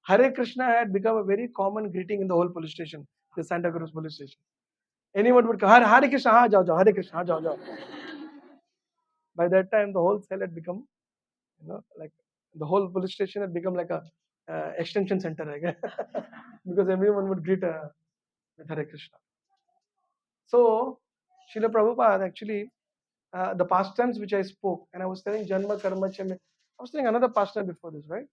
Hare Krishna had become a very common greeting in the whole police station, the Santa Cruz police station. Anyone would come, Hare Krishna, हाँ जाओ जाओ, Hare Krishna, हाँ जाओ जाओ. By that time, the whole cell had become, like the whole police station had become like a extension center, because everyone would greet with Hare Krishna. So, Srila Prabhupada actually, the pastimes which I spoke, and I was telling Janma Karma Chame, I was telling another pastime before this, right?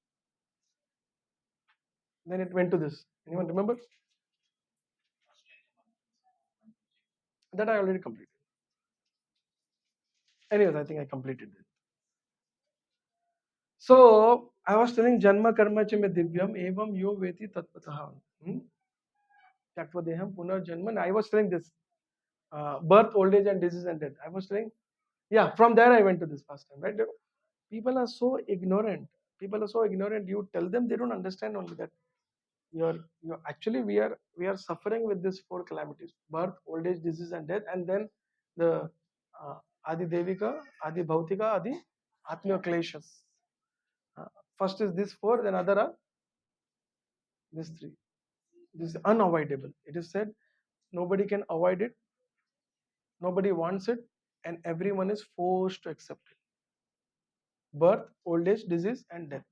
Then it went to this. Anyone remember? That I already completed. Anyways, I think I completed it. So I was telling Janma Karma Chame Divyam Evam Yo Veti Tatpataha. Takvadeham Punar Janman. I was telling this birth, old age, and disease and death. I was telling, yeah, from there I went to this pastime, right? People are so ignorant. You tell them, they don't understand only that. You're actually we are suffering with these four calamities: birth, old age, disease, and death, and then the Adi Devika, Adi Bhautika, Adi Atmiya Kleshas. First is this four, then other are these three. This is unavoidable. It is said nobody can avoid it, nobody wants it, and everyone is forced to accept it. Birth, old age, disease, and death.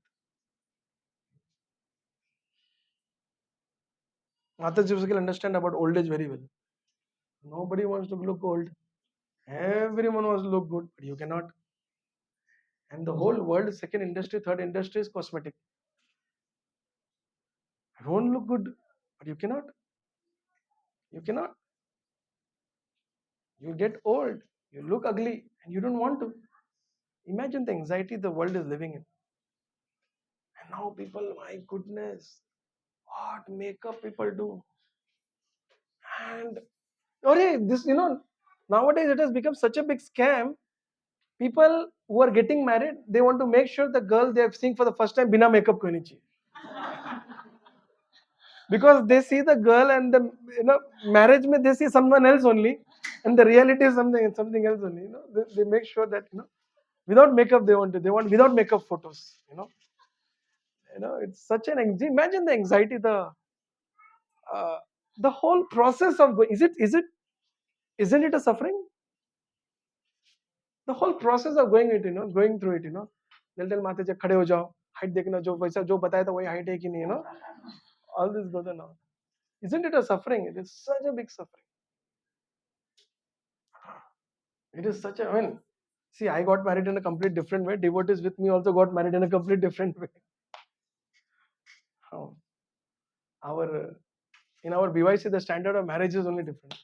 Mataji will understand about old age very well. Nobody wants to look old. Everyone wants to look good, but you cannot. And the whole world, second industry, third industry is cosmetic. You don't look good, but you cannot. You cannot. You get old, you look ugly, and you don't want to. Imagine the anxiety the world is living in. And now people, my goodness, what makeup people do. And this, nowadays it has become such a big scam. People who are getting married, they want to make sure the girl they are seeing for the first time, bina makeup ko nahi chahiye. Because they see the girl and the marriage mein they see someone else only, and the reality is something else only. They make sure that without makeup they want without makeup photos. It's such an anxiety. Imagine the anxiety, uh, the whole process of isn't it a suffering? The whole process of going through it. They'll tell माते जी खड़े हो जाओ, height देखना जो वैसा जो बताया था वही height है कि नहीं. All this goes on. Isn't it a suffering? It is such a big suffering. It is such a, see, I got married in a complete different way. Devotees with me also got married in a complete different way. Oh, our in our BYC, the standard of marriage is only different.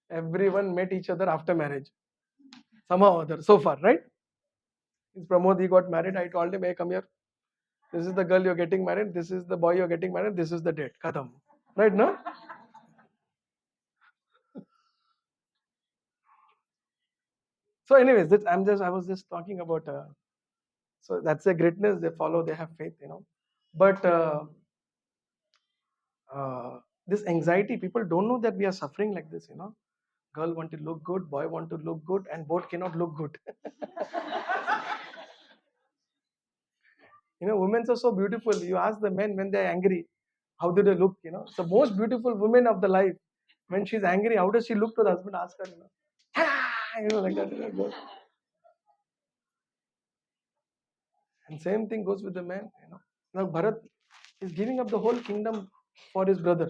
Everyone met each other after marriage, somehow or other. So far, right? Pramod, he got married. I told him, "Hey, come here. This is the girl you're getting married. This is the boy you're getting married. This is the date. Khatam." Right? No? So, anyways, I was just talking about. So that's a greatness they follow. They have faith. But this anxiety, people don't know that we are suffering like this. Girl want to look good, boy want to look good, and both cannot look good. Women are so beautiful. You ask the men when they're angry, how do they look? It's the most beautiful woman of the life. When she's angry, how does she look to the husband? Ask her. Like that. And same thing goes with the man. Now Bharat is giving up the whole kingdom for his brother.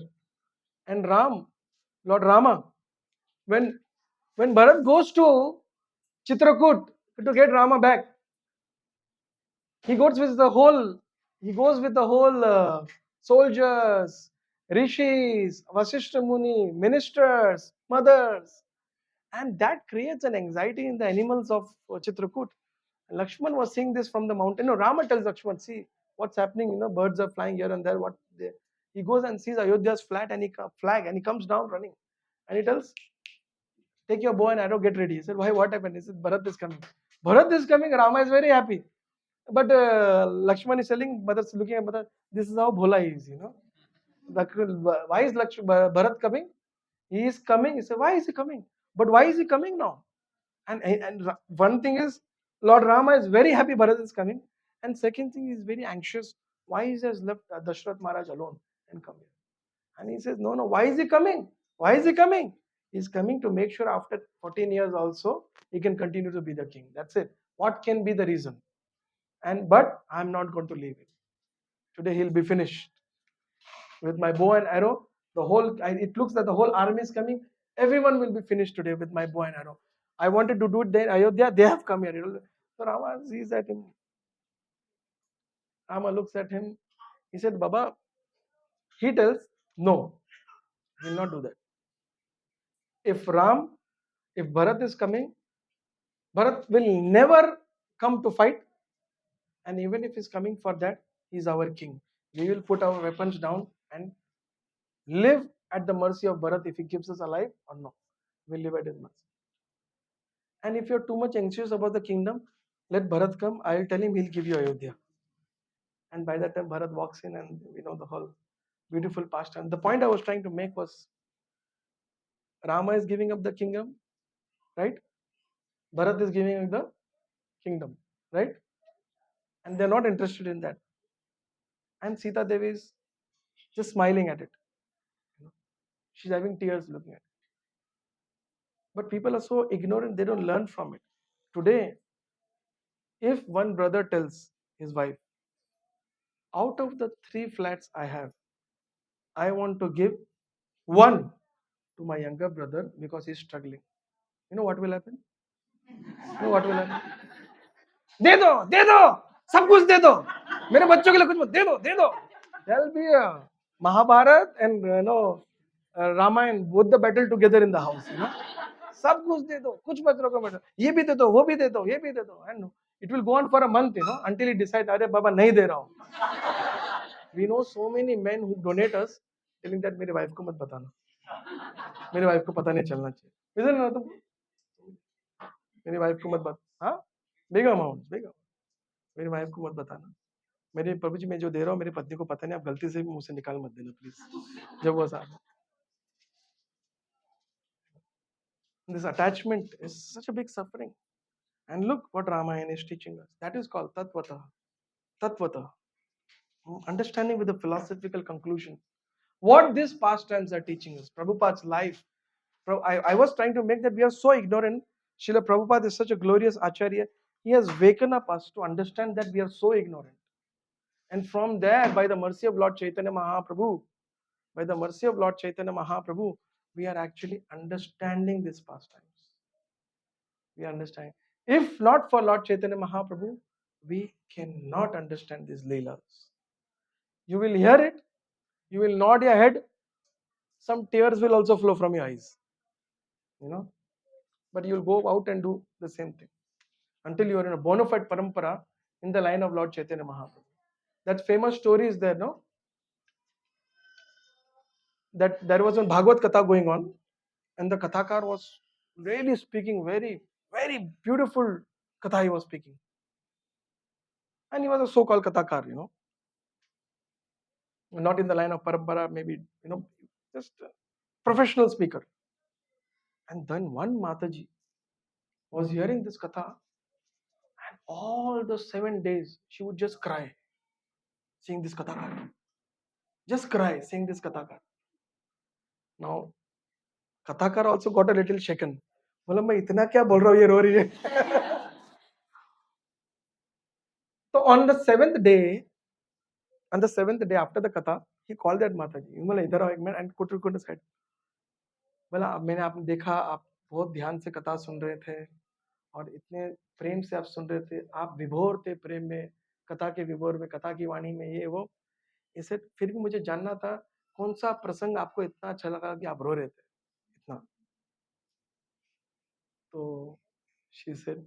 And Lord Rama, when Bharat goes to Chitrakoot to get Rama back, he goes with the whole soldiers, rishis, Vasishta Muni, ministers, mothers, and that creates an anxiety in the animals of Chitrakoot. Lakshman was seeing this from the mountain. No, Rama tells Lakshman, see what's happening. Birds are flying here and there. He goes and sees Ayodhya's flag, and he comes down running, and he tells, take your bow and arrow, get ready. He said, why? What happened? He said, Bharat is coming. Bharat is coming. Rama is very happy. But Lakshman is telling, mother's looking at mother, this is how Bhola is. Why is Bharat coming? He is coming. He said, why is he coming? But why is he coming now? And one thing is, Lord Rama is very happy Bharat is coming. And second thing, he is very anxious. Why he has left Dashrath Maharaj alone and come here? And he says, no, why is he coming? Why is he coming? He's coming to make sure after 14 years also, he can continue to be the king. That's it. What can be the reason? But I'm not going to leave him. Today he'll be finished. With my bow and arrow, it looks that the whole army is coming. Everyone will be finished today with my bow and arrow. I wanted to do it there in Ayodhya. They have come here. So Rama sees at him. Rama looks at him. He said, Baba, he tells, no, he will not do that. If Bharat is coming, Bharat will never come to fight. And even if he's coming for that, he's our king. We will put our weapons down and live at the mercy of Bharat if he keeps us alive or not. We'll live at his mercy. And if you're too much anxious about the kingdom, let Bharat come. I'll tell him he'll give you Ayodhya. And by that time, Bharat walks in and the whole beautiful pastime. The point I was trying to make was Rama is giving up the kingdom, right? Bharat is giving up the kingdom, right? And they're not interested in that. And Sita Devi is just smiling at it. She's having tears looking at it. But people are so ignorant, they don't learn from it. Today, if one brother tells his wife, out of the 3 flats I have, I want to give one to my younger brother because he's struggling. You know what will happen? You know what will happen? दे दो सब कुछ दे दो मेरे बच्चों के लिए कुछ दे दो there'll be a Mahabharat and Ramayana, both the battle together in the house. सब कुछ दे दो कुछ मत रखो बेटा ये भी दे दो वो भी दे दो ये भी दे दो and it will go on for a month until he decides अरे बाबा नहीं दे रहा हूँ. We know so many men who donate us telling that मेरे wife को मत बताना मेरे wife को पता नहीं चलना चाहिए isn't it? मेरी वाइफ को मत बता हाँ बिग अमाउंट मेरी वाइफ को मत बताना मेरे प्रभु जी मैं जो दे रहा हूँ मेरी पत्नी को पता नहीं आप गलती से भी मुझसे निकाल मत देना प्लीज जब वो साथ this attachment is such a big suffering and look what Ramayana is teaching us that is called Tatvata Tatvata, understanding with a philosophical conclusion. What these pastimes are teaching us, Prabhupada's life. I was trying to make that we are so ignorant. Srila Prabhupada is such a glorious Acharya. He has waken up us to understand that we are so ignorant. And from there, by the mercy of Lord Chaitanya Mahaprabhu, by the mercy of Lord Chaitanya Mahaprabhu, we are actually understanding these pastimes. We understand. If not for Lord Chaitanya Mahaprabhu, we cannot understand these leelas. You will hear it, you will nod your head, some tears will also flow from your eyes, you know, but you'll go out and do the same thing until you are in a bona fide parampara in the line of Lord Chaitanya Mahaprabhu. That famous story is there, no? That there was a Bhagavad Katha going on, and the Kathakar was really speaking very, very beautiful Katha he was speaking. And he was a so-called Kathakar, not in the line of parampara, maybe, just a professional speaker. And then one Mataji was hearing this Katha, and all the 7 days she would just cry, seeing this Kathakar. Just cry, seeing this Kathakar. Now, Kathakar also got a little shaken. बोला मैं इतना क्या बोल रहा हूँ ये रो रही है. So on the seventh day after the Katha, he called that Mataji. बोला इधर आओ एक minute and put his head. बोला मैंने आपने देखा आप बहुत ध्यान से कथा सुन रहे थे और इतने प्रेम से आप सुन रहे थे, आप विभोर थे प्रेम में, कथा के विभोर में, कथा की वाणी में, ये वो. इसे फिर भी मुझे जानना था कौन सा प्रसंग आपको इतना अच्छा लगा कि आप रो रहे थे इतना. तो शी सेड,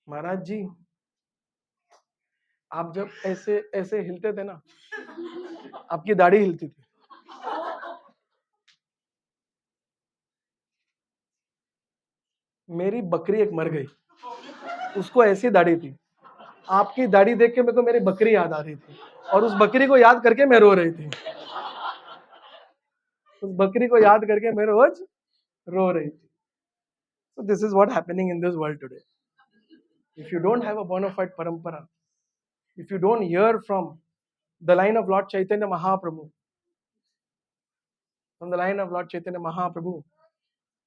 महाराज जी आप जब ऐसे ऐसे हिलते थे ना, आपकी दाढ़ी हिलती थी. मेरी बकरी एक मर गई, उसको ऐसी दाढ़ी थी. आपकी दाढ़ी देख के मेरे को मेरी बकरी याद आ रही थी और उस बकरी को याद करके मैं रो रही थी. उस बकरी को याद करके मैं रोज रो रही थी. So this is what happening in this world today. If you don't have a bona fide parampara, if you don't hear from the line of Lord Chaitanya Mahaprabhu, from the line of Lord Chaitanya Mahaprabhu,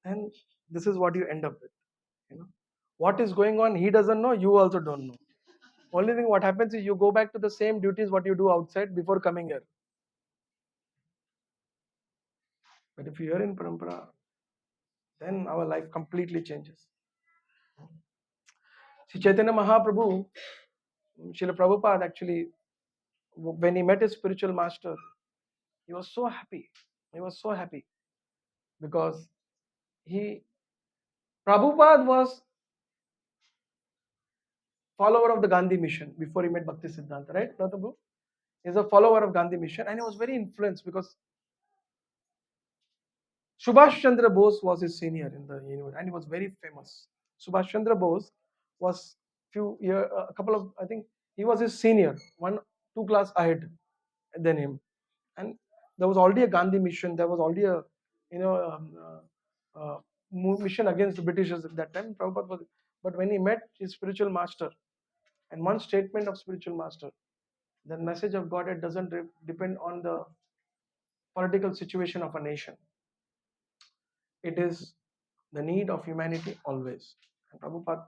then this is what you end up with. What is going on, he doesn't know, you also don't know. Only thing what happens is you go back to the same duties what you do outside before coming here. But if you are in parampara, then our life completely changes. See, Chaitanya Mahaprabhu, Srila Prabhupada actually, when he met his spiritual master, he was so happy. He was so happy because Prabhupada was follower of the Gandhi mission before he met Bhakti Siddhanta, right, Prabhu? He's a follower of Gandhi mission and he was very influenced because Subhash Chandra Bose was his senior in the university and he was very famous. Subhash Chandra Bose was a couple of, I think he was his senior, 2 class ahead than him. And there was already a Gandhi mission, there was already a, mission against the Britishers at that time. Prabhupada was, but when he met his spiritual master, and one statement of spiritual master, the message of Godhead doesn't depend on the political situation of a nation. It is the need of humanity always. And Prabhupada,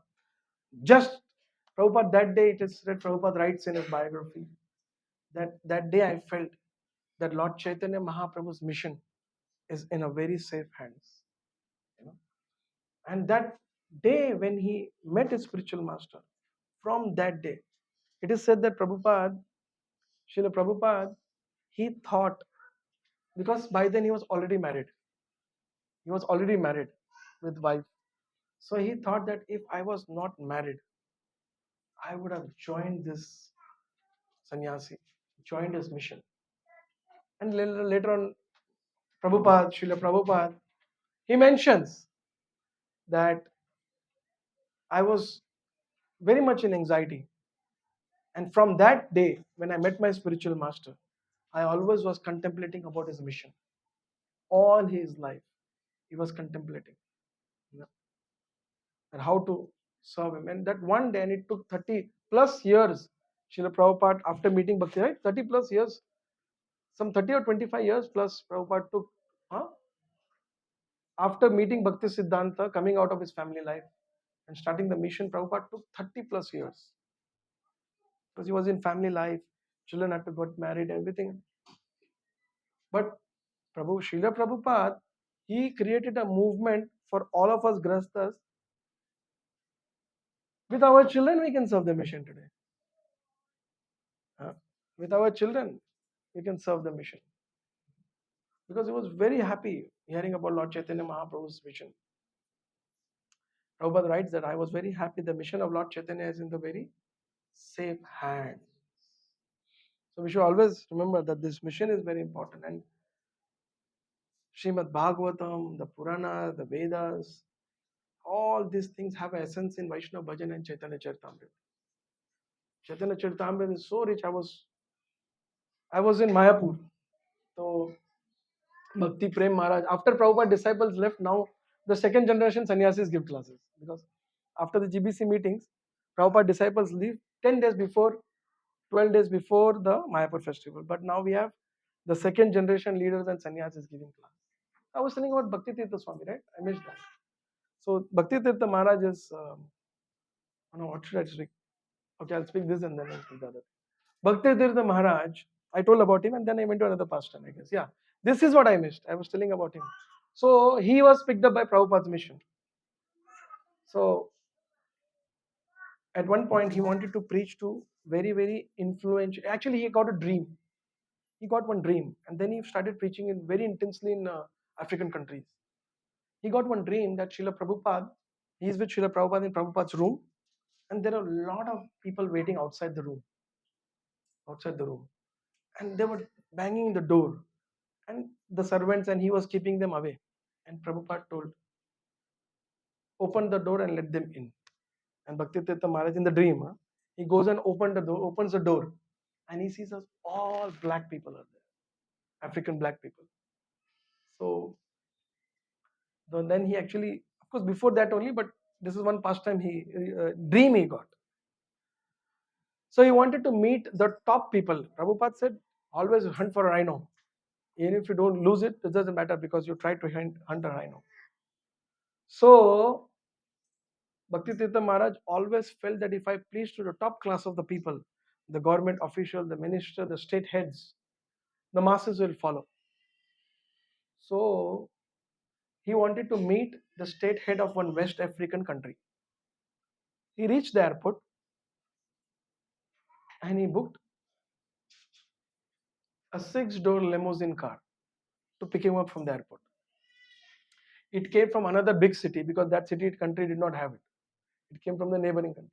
that day, it is that Prabhupada writes in his biography that day I felt that Lord Chaitanya Mahaprabhu's mission is in a very safe hands. And that day when he met his spiritual master, from that day, it is said that Srila Prabhupada, he thought, because by then he was already married. He was already married with wife. So he thought that if I was not married, I would have joined this sannyasi, joined his mission. And later on, Srila Prabhupada, he mentions that I was very much in anxiety. And from that day, when I met my spiritual master, I always was contemplating about his mission. All his life, he was contemplating, and how to serve him. And that one day, and it took 30 plus years Srila Prabhupada, after meeting Bhakti, right? 30 plus years, some 30 or 25 years plus, Prabhupada took, huh? After meeting Bhakti Siddhanta, coming out of his family life and starting the mission, Prabhupada took 30 plus years because he was in family life, children had to get married, everything. But Srila Prabhupada, he created a movement for all of us Grastas. With our children, we can serve the mission today. With our children, we can serve the mission. Because he was very happy hearing about Lord Chaitanya Mahaprabhu's mission. Prabhupada writes that I was very happy the mission of Lord Chaitanya is in the very safe hand. So we should always remember that this mission is very important. And Srimad Bhagavatam, the Purana, the Vedas, all these things have essence in Vaishnava Bhajan and Chaitanya Charitamrita. Chaitanya Charitamrita is so rich. I was in Mayapur. So Bhakti Prem Maharaj, after Prabhupada disciples left, now the second generation sannyasis give classes. Because after the GBC meetings, Prabhupada disciples leave 10 days before, 12 days before the Mayapur festival. But now we have the second generation leaders and sannyasis giving class. I was telling about Bhakti Tirtha Swami, right? I missed that. So Bhakti Tirtha Maharaj is, what should I speak? Okay, I'll speak this and then I'll speak the other. Bhakti Tirtha Maharaj, I told about him and then I went to another pastor, I guess. Yeah, this is what I missed. I was telling about him. So he was picked up by Prabhupada's mission. So at one point he wanted to preach to very, very influential. Actually, he got a dream. He got one dream and then he started preaching in very intensely in African countries. He got one dream that Srila Prabhupada, he is with Srila Prabhupada in Prabhupada's room and there are a lot of people waiting outside the room. And they were banging the door and the servants and he was keeping them away. And Prabhupada told, open the door and let them in. And Bhakti Tirtha Maharaj in the dream, he goes and opens the door and he sees us all black people are there, African black people. So then he actually, of course before that only, but this is one pastime dream he got. So he wanted to meet the top people. Prabhupada said, always hunt for a rhino. Even if you don't lose it, it doesn't matter because you try to hunt a rhino. So Bhakti Tirtha Maharaj always felt that if I preach to the top class of the people, the government official, the minister, the state heads, the masses will follow. So he wanted to meet the state head of one West African country. He reached the airport and he booked a 6-door limousine car to pick him up from the airport. It came from another big city because that country did not have it. It came from the neighboring country.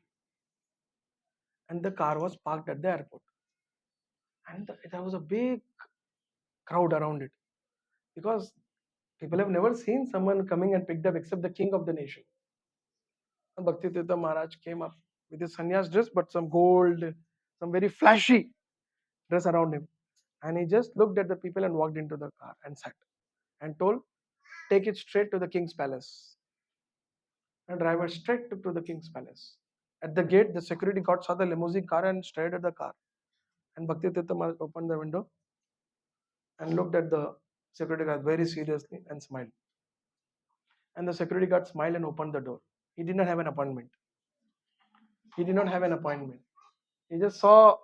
And the car was parked at the airport. And there was a big crowd around it because people have never seen someone coming and picked up except the king of the nation. And Bhakti Tirtha Maharaj came up with his sannyas dress, but some gold, some very flashy dress around him. And he just looked at the people and walked into the car and sat and told, take it straight to the king's palace. And driver straight took to the king's palace. At the gate, the security guard saw the limousine car and stared at the car. And Bhakti Tirtha Maharaj opened the window and looked at the security guard very seriously and smiled. And the security guard smiled and opened the door. He did not have an appointment. He just saw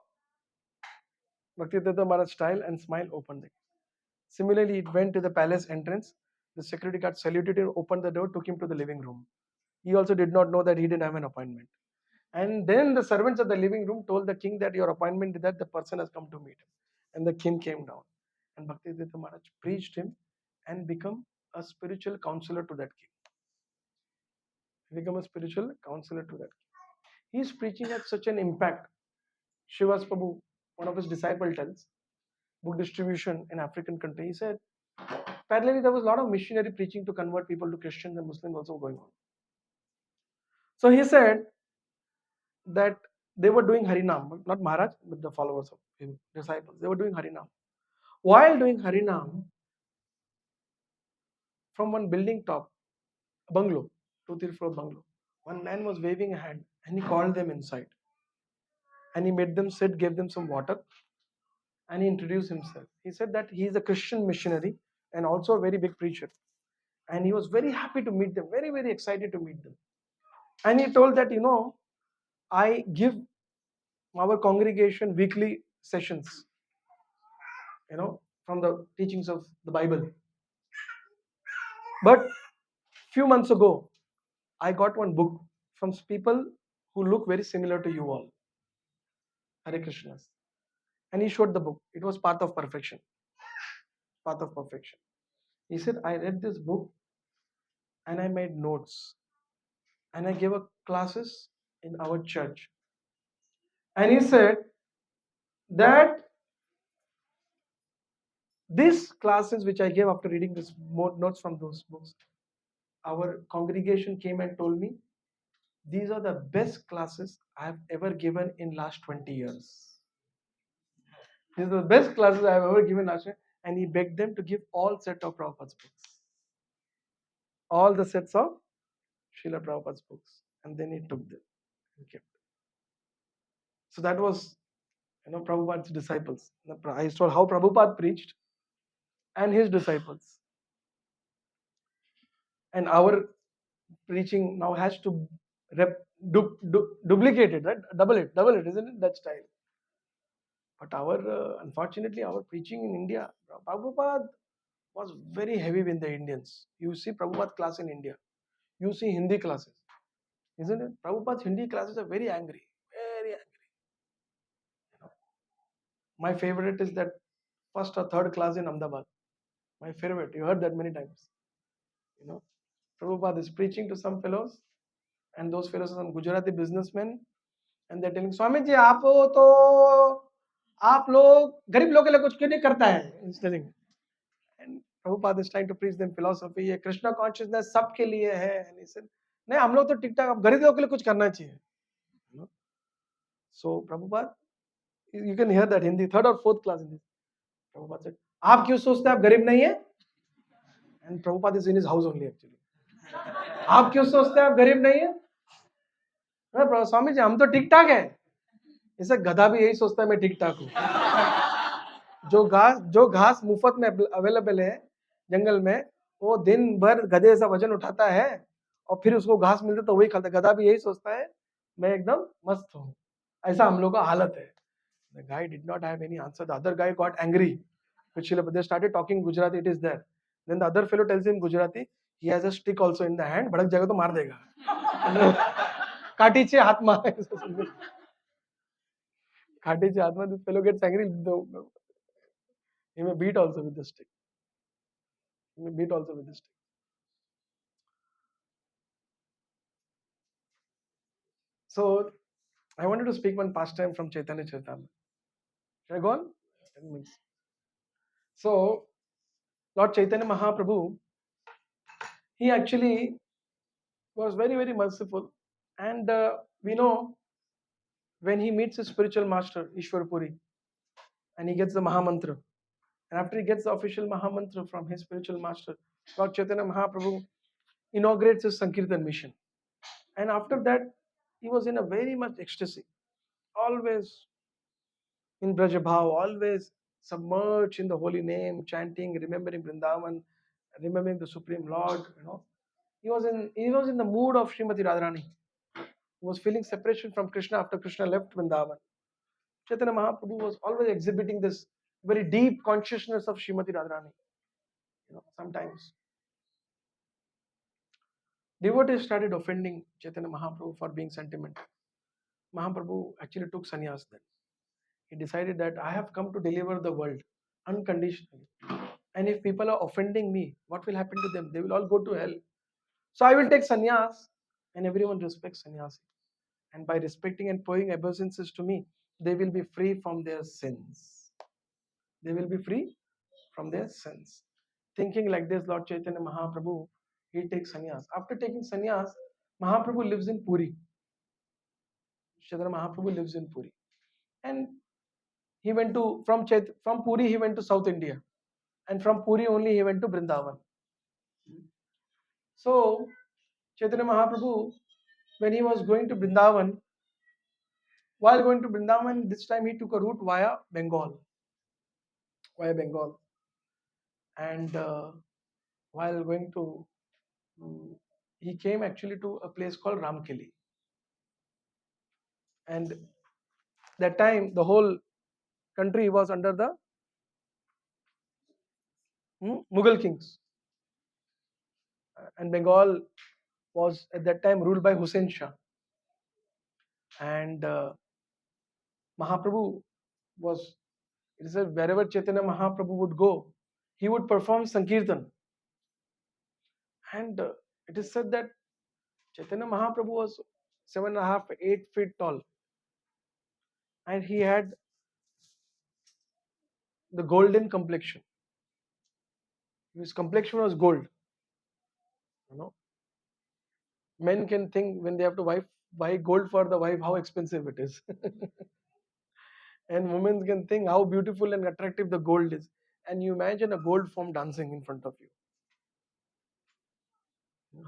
Bhakti Tirtha Maharaj style and smile opened it. Similarly, it went to the palace entrance. The security guard saluted him, opened the door, took him to the living room. He also did not know that he didn't have an appointment. And then the servants of the living room told the king that your appointment is that the person has come to meet him. And the king came down. And Bhakti Tirtha Maharaj preached him and become a spiritual counselor to that king. His preaching had such an impact. Shivas Prabhu, one of his disciples, tells, book distribution in African country. He said, parallelly there was a lot of missionary preaching to convert people to Christians and Muslims also going on. So he said that they were doing Harinam, not Maharaj, but the followers of him, disciples. They were doing Harinam. While doing Harinam, from one building top, a bungalow, 2-3 floor bungalow, one man was waving a hand and he called them inside. and he made them sit, gave them some water, and he introduced himself. He said that he is a Christian missionary and also a very big preacher. And he was very happy to meet them, very, very excited to meet them. And he told that, I give our congregation weekly sessions, from the teachings of the Bible. But few months ago, I got one book from people who look very similar to you all, Hare Krishnas. And he showed the book. It was Path of Perfection. Path of Perfection. He said, I read this book and I made notes and I gave a classes in our church. And he said that these classes which I gave after reading this more notes from those books, our congregation came and told me these are the best classes I have ever given in last 20 years. These are the best classes I have ever given last year. And he begged them to give all set of Prabhupada's books. All the sets of Srila Prabhupada's books. And then he took them and kept them. So that was, Prabhupada's disciples. I told how Prabhupada preached and his disciples. And our preaching now has to duplicate it, right? Double it, isn't it? That style. But unfortunately, our preaching in India, Prabhupada was very heavy with the Indians. You see Prabhupada class in India. You see Hindi classes, isn't it? Prabhupada's Hindi classes are very angry, very angry. My favorite is that first or third class in Ahmedabad. My favorite. You heard that many times. Prabhupada is preaching to some fellows, and those fellows are some Gujarati businessmen, and they're telling, Swami ji, आप लोग गरीब लोग के लिए कुछ क्यों नहीं करता है? He's telling. And Prabhupada is trying to preach them philosophy. ये Krishna consciousness सबके लिए है. And he said, नहीं हम लोग तो ठीक ठाक, अब गरीब लोग के लिए कुछ करना चाहिए. So Prabhupada, you can hear that Hindi, third or fourth class Hindi. Prabhupada said, आप क्यों सोचते हैं आप गरीब नहीं है? And Prabhupada is in his house only actually. आप क्यों सोचते हैं आप गरीब नहीं है? स्वामी जी हम तो ठीक ठाक है. इसे गधा भी यही सोचता है मैं ठीक ठाक हूँ. जो घास मुफ्त में अवेलेबल है जंगल में, वो दिन भर गधे ऐसा वजन उठाता है और फिर उसको घास मिलता तो वही खाता है. गधा भी यही सोचता है मैं एकदम मस्त हूँ. ऐसा हम लोग का हालत है. The guy did not have any answer. The other guy got angry. They started talking Gujarati. It is there. Then the other fellow tells him Gujarati. He has a stick also in the hand. भड़क जाएगा तो मार देगा. काटी से हाथ मारे. काटी से हाथ मारे. This fellow gets angry. He may beat also with the stick. So, I wanted to speak one pastime from Chaitanya Charitamrita. Should I go on? 10 minutes. So, Lord Chaitanya Mahaprabhu, he actually was very, very merciful. And we know when he meets his spiritual master, Ishwar Puri, and he gets the Mahamantra. And after he gets the official Mahamantra from his spiritual master, Lord Chaitanya Mahaprabhu inaugurates his Sankirtan mission. And after that, he was in a very much ecstasy. Always in Brajabhav, always submerged in the holy name, chanting, remembering Vrindavan, remembering the Supreme Lord. He was in the mood of Srimati Radharani, who was feeling separation from Krishna after Krishna left Vrindavan. Chaitanya Mahaprabhu was always exhibiting this very deep consciousness of Srimati Radharani. Sometimes devotees started offending Chaitanya Mahaprabhu for being sentimental. Mahaprabhu actually took sannyas then. He decided that I have come to deliver the world unconditionally. And if people are offending me, what will happen to them? They will all go to hell. So I will take sannyas, and everyone respects sannyasi. And by respecting and pouring obeisances to me, they will be free from their sins. They will be free from their sins. Thinking like this, Lord Chaitanya Mahaprabhu, he takes sannyas. After taking sannyas, Mahaprabhu lives in Puri. Chaitanya Mahaprabhu lives in Puri. And he went to, from Puri, he went to South India. And from Puri only, he went to Vrindavan. So, Chaitanya Mahaprabhu, when he was going to Vrindavan, While going to Vrindavan, this time he took a route via Bengal, and while going to, mm, he came actually to a place called Ramkeli, and that time the whole country was under the Mughal kings, and Bengal was at that time ruled by Hussein Shah, and Mahaprabhu was. It is said wherever Chaitanya Mahaprabhu would go, he would perform Sankirtan, and it is said that Chaitanya Mahaprabhu was 7.5, 8 feet tall, and he had the golden complexion. His complexion was gold. You know, men can think when they have to buy gold for the wife how expensive it is, and women can think how beautiful and attractive the gold is. And you imagine a gold form dancing in front of you,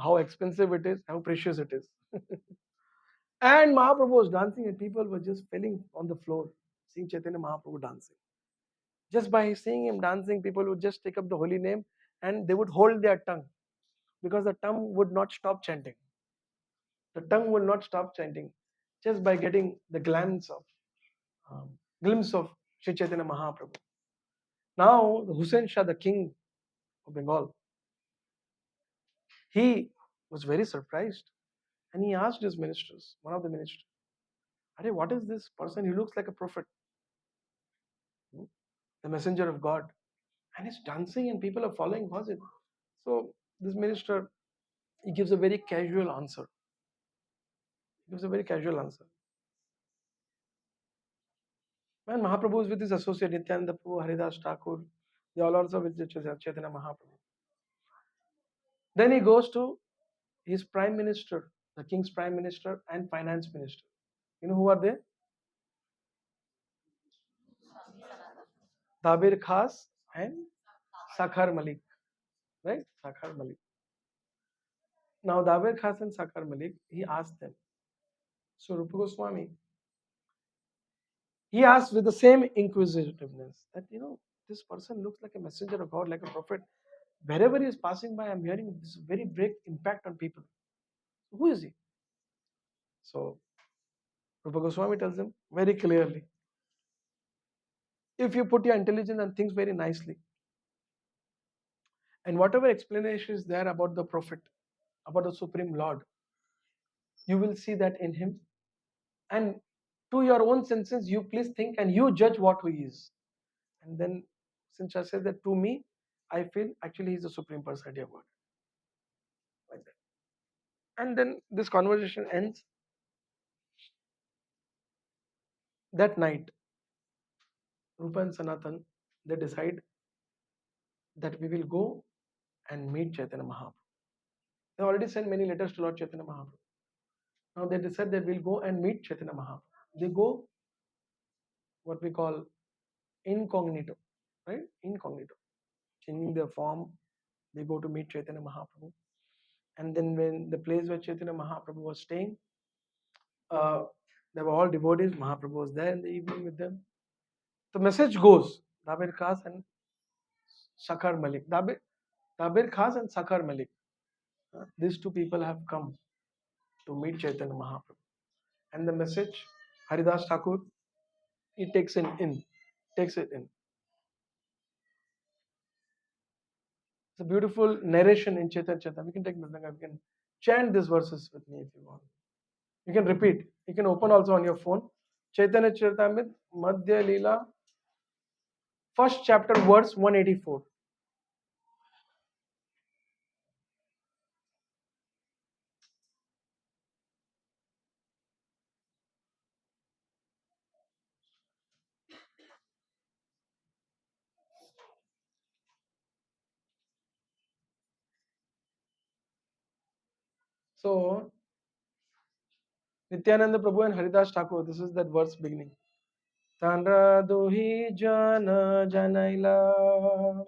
how expensive it is, how precious it is. And Mahaprabhu was dancing, and people were just falling on the floor, seeing Chaitanya Mahaprabhu dancing. Just by seeing him dancing, people would just take up the holy name and they would hold their tongue because the tongue would not stop chanting. The tongue will not stop chanting just by getting the um, glimpse of Sri Chaitanya Mahaprabhu. Now, Hussein Shah, the king of Bengal, he was very surprised and he asked his ministers, one of the ministers, "Arey, what is this person? He looks like a prophet, the messenger of God, and he's dancing and people are following. What's it?" So, this minister, he gives a very casual answer. He gives a very casual answer. And Mahaprabhu is with his associate Nityananda Prabhu, Haridas Thakur. They all also with Chaitanya Mahaprabhu. Then he goes to his prime minister, the king's prime minister and finance minister. You know who are they? Dabir Khas and Sakhar Malik. Right? Sakhar Malik. Now Dabir Khas and Sakhar Malik, he asked them. So Rupa Goswami, he asked with the same inquisitiveness that, this person looks like a messenger of God, like a prophet. Wherever he is passing by, I'm hearing this very great impact on people. Who is he? So Rupa Goswami tells him very clearly, if you put your intelligence and things very nicely, and whatever explanation is there about the prophet, about the Supreme Lord, you will see that in him. And to your own senses, you please think and you judge what he is. And then, since I said that to me, I feel actually he's the Supreme Personality of God. Like that. And then this conversation ends. That night, Rupa and Sanatan, they decide that we will go and meet Chaitanya Mahaprabhu. They already sent many letters to Lord Chaitanya Mahaprabhu. Now they decide that we'll go and meet Chaitanya Mahaprabhu. They go what we call incognito, right? Incognito, changing their form. They go to meet Chaitanya Mahaprabhu. And then when the place where Chaitanya Mahaprabhu was staying, uh, they were all devotees. Mahaprabhu was there in the evening with them. The message goes, Dabir Khas and Sakhar Malik. Dabir Khas and Sakhar Malik. These two people have come to meet Chaitanya Mahaprabhu. And the message, Haridas Thakur, he takes it in. It's a beautiful narration in Chaitanya Chaitanya. We can take Mridanga, we can chant these verses with me if you want. You can repeat. You can open also on your phone. Chaitanya Charitamrita, Madhya Leela, first chapter, verse 184. So, Nityananda Prabhu and Haridas Thakur, this is that verse beginning. Tanra dohi jana janaila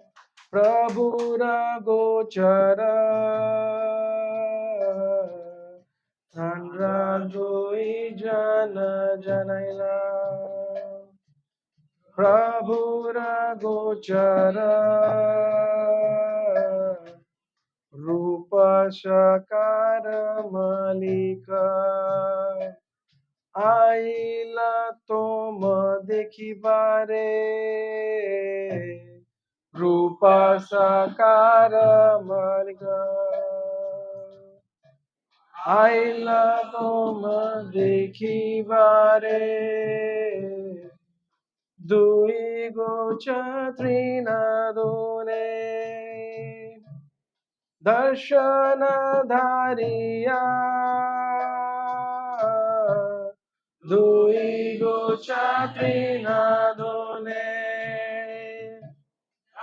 Prabhu ra gochara Andradui jana janaila Prabhura gochara Rupa shakara malika Aila toma dekhibare Rupa sakara malika Aila toma dekhibare Dui gochatrina dune Darshana dhariya Dui gochatrina dune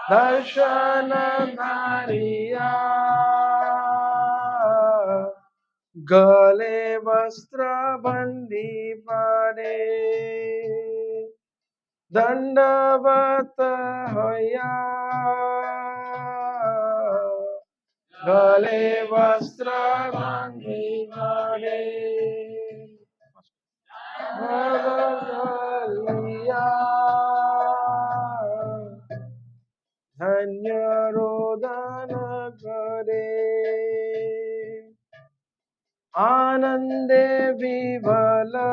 Darshana dhariya Gale vastra bandi pare Dandavat hoya Gale vastra bandi pare Nagaliya Dhanya rodana kare Anande vivala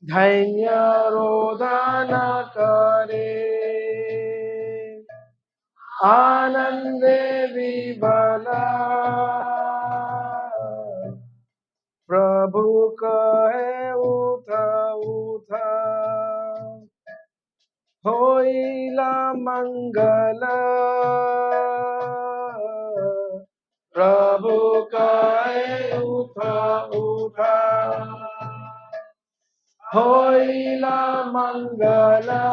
Dhanya rodana kare Anande vivala Prabhu kahe utha utha Hoila mangala Prabhu kae utha utha Hoila mangala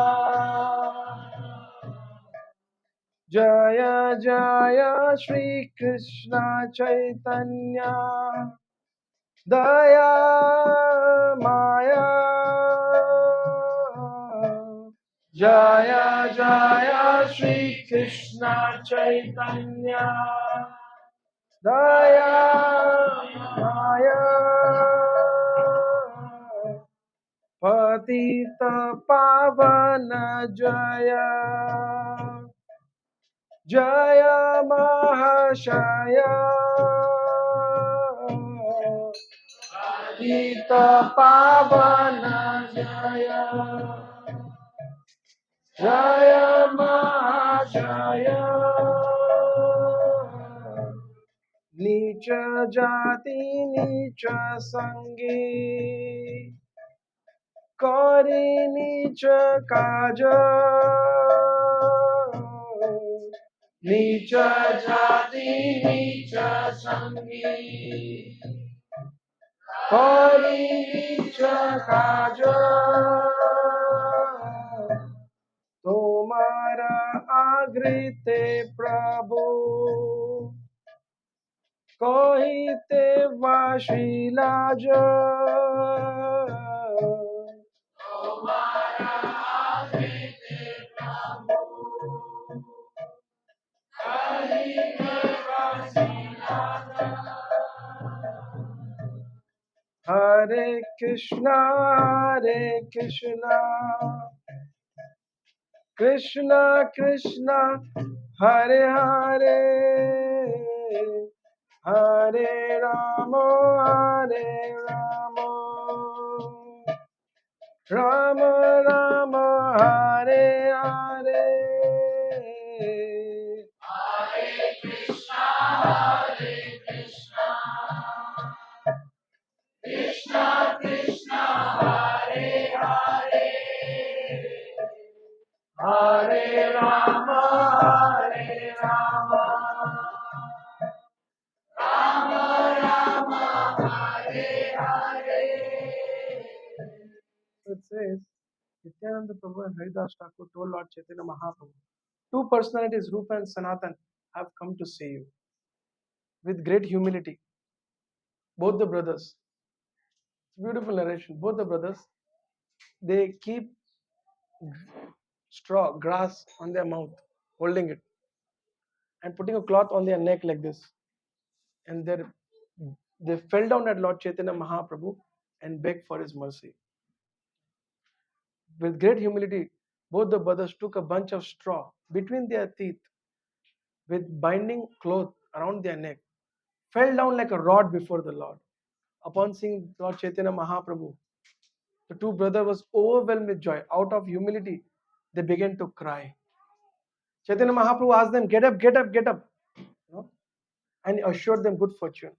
Jaya Jaya Shri Krishna Chaitanya Daya Maya Jaya Jaya Shri Krishna Chaitanya Daya Maya Patita Pavana Jaya Jaya Mahashaya Patita Pavana Jaya Jaya Mahashaya Nicha Jati Nicha Sangi Kari Nicha Kaja Nicha Jati Nicha Sangi Kari Nicha Kaja तुम्हारा आगृते प्रभु कहिते वाशिलाज तुम्हारा आगृते प्रभु कहिते वाशिलाज हरे Krishna Krishna Krishna Hare Hare Hare Rama Rama Rama Hare Hare Hare Krishna Krishna Krishna Hare Hare Hare Rama Rama Rama Hare Hare. It says, Nityananda Prabhu and Haridas Thakur told Lord Chaitanya Mahaprabhu, two personalities, Rupa and Sanatan, have come to see you. With great humility, both the brothers, beautiful narration, both the brothers, they keep straw, grass on their mouth, holding it, and putting a cloth on their neck like this. and they fell down at Lord Chaitanya Mahaprabhu and begged for his mercy. With great humility, both the brothers took a bunch of straw between their teeth with binding cloth around their neck, fell down like a rod before the Lord. Upon seeing Lord Chaitanya Mahaprabhu, the two brothers was overwhelmed with joy. Out of humility, they began to cry. Chaitanya Mahaprabhu asked them, "Get up, get up, get up," you know, and assured them good fortune.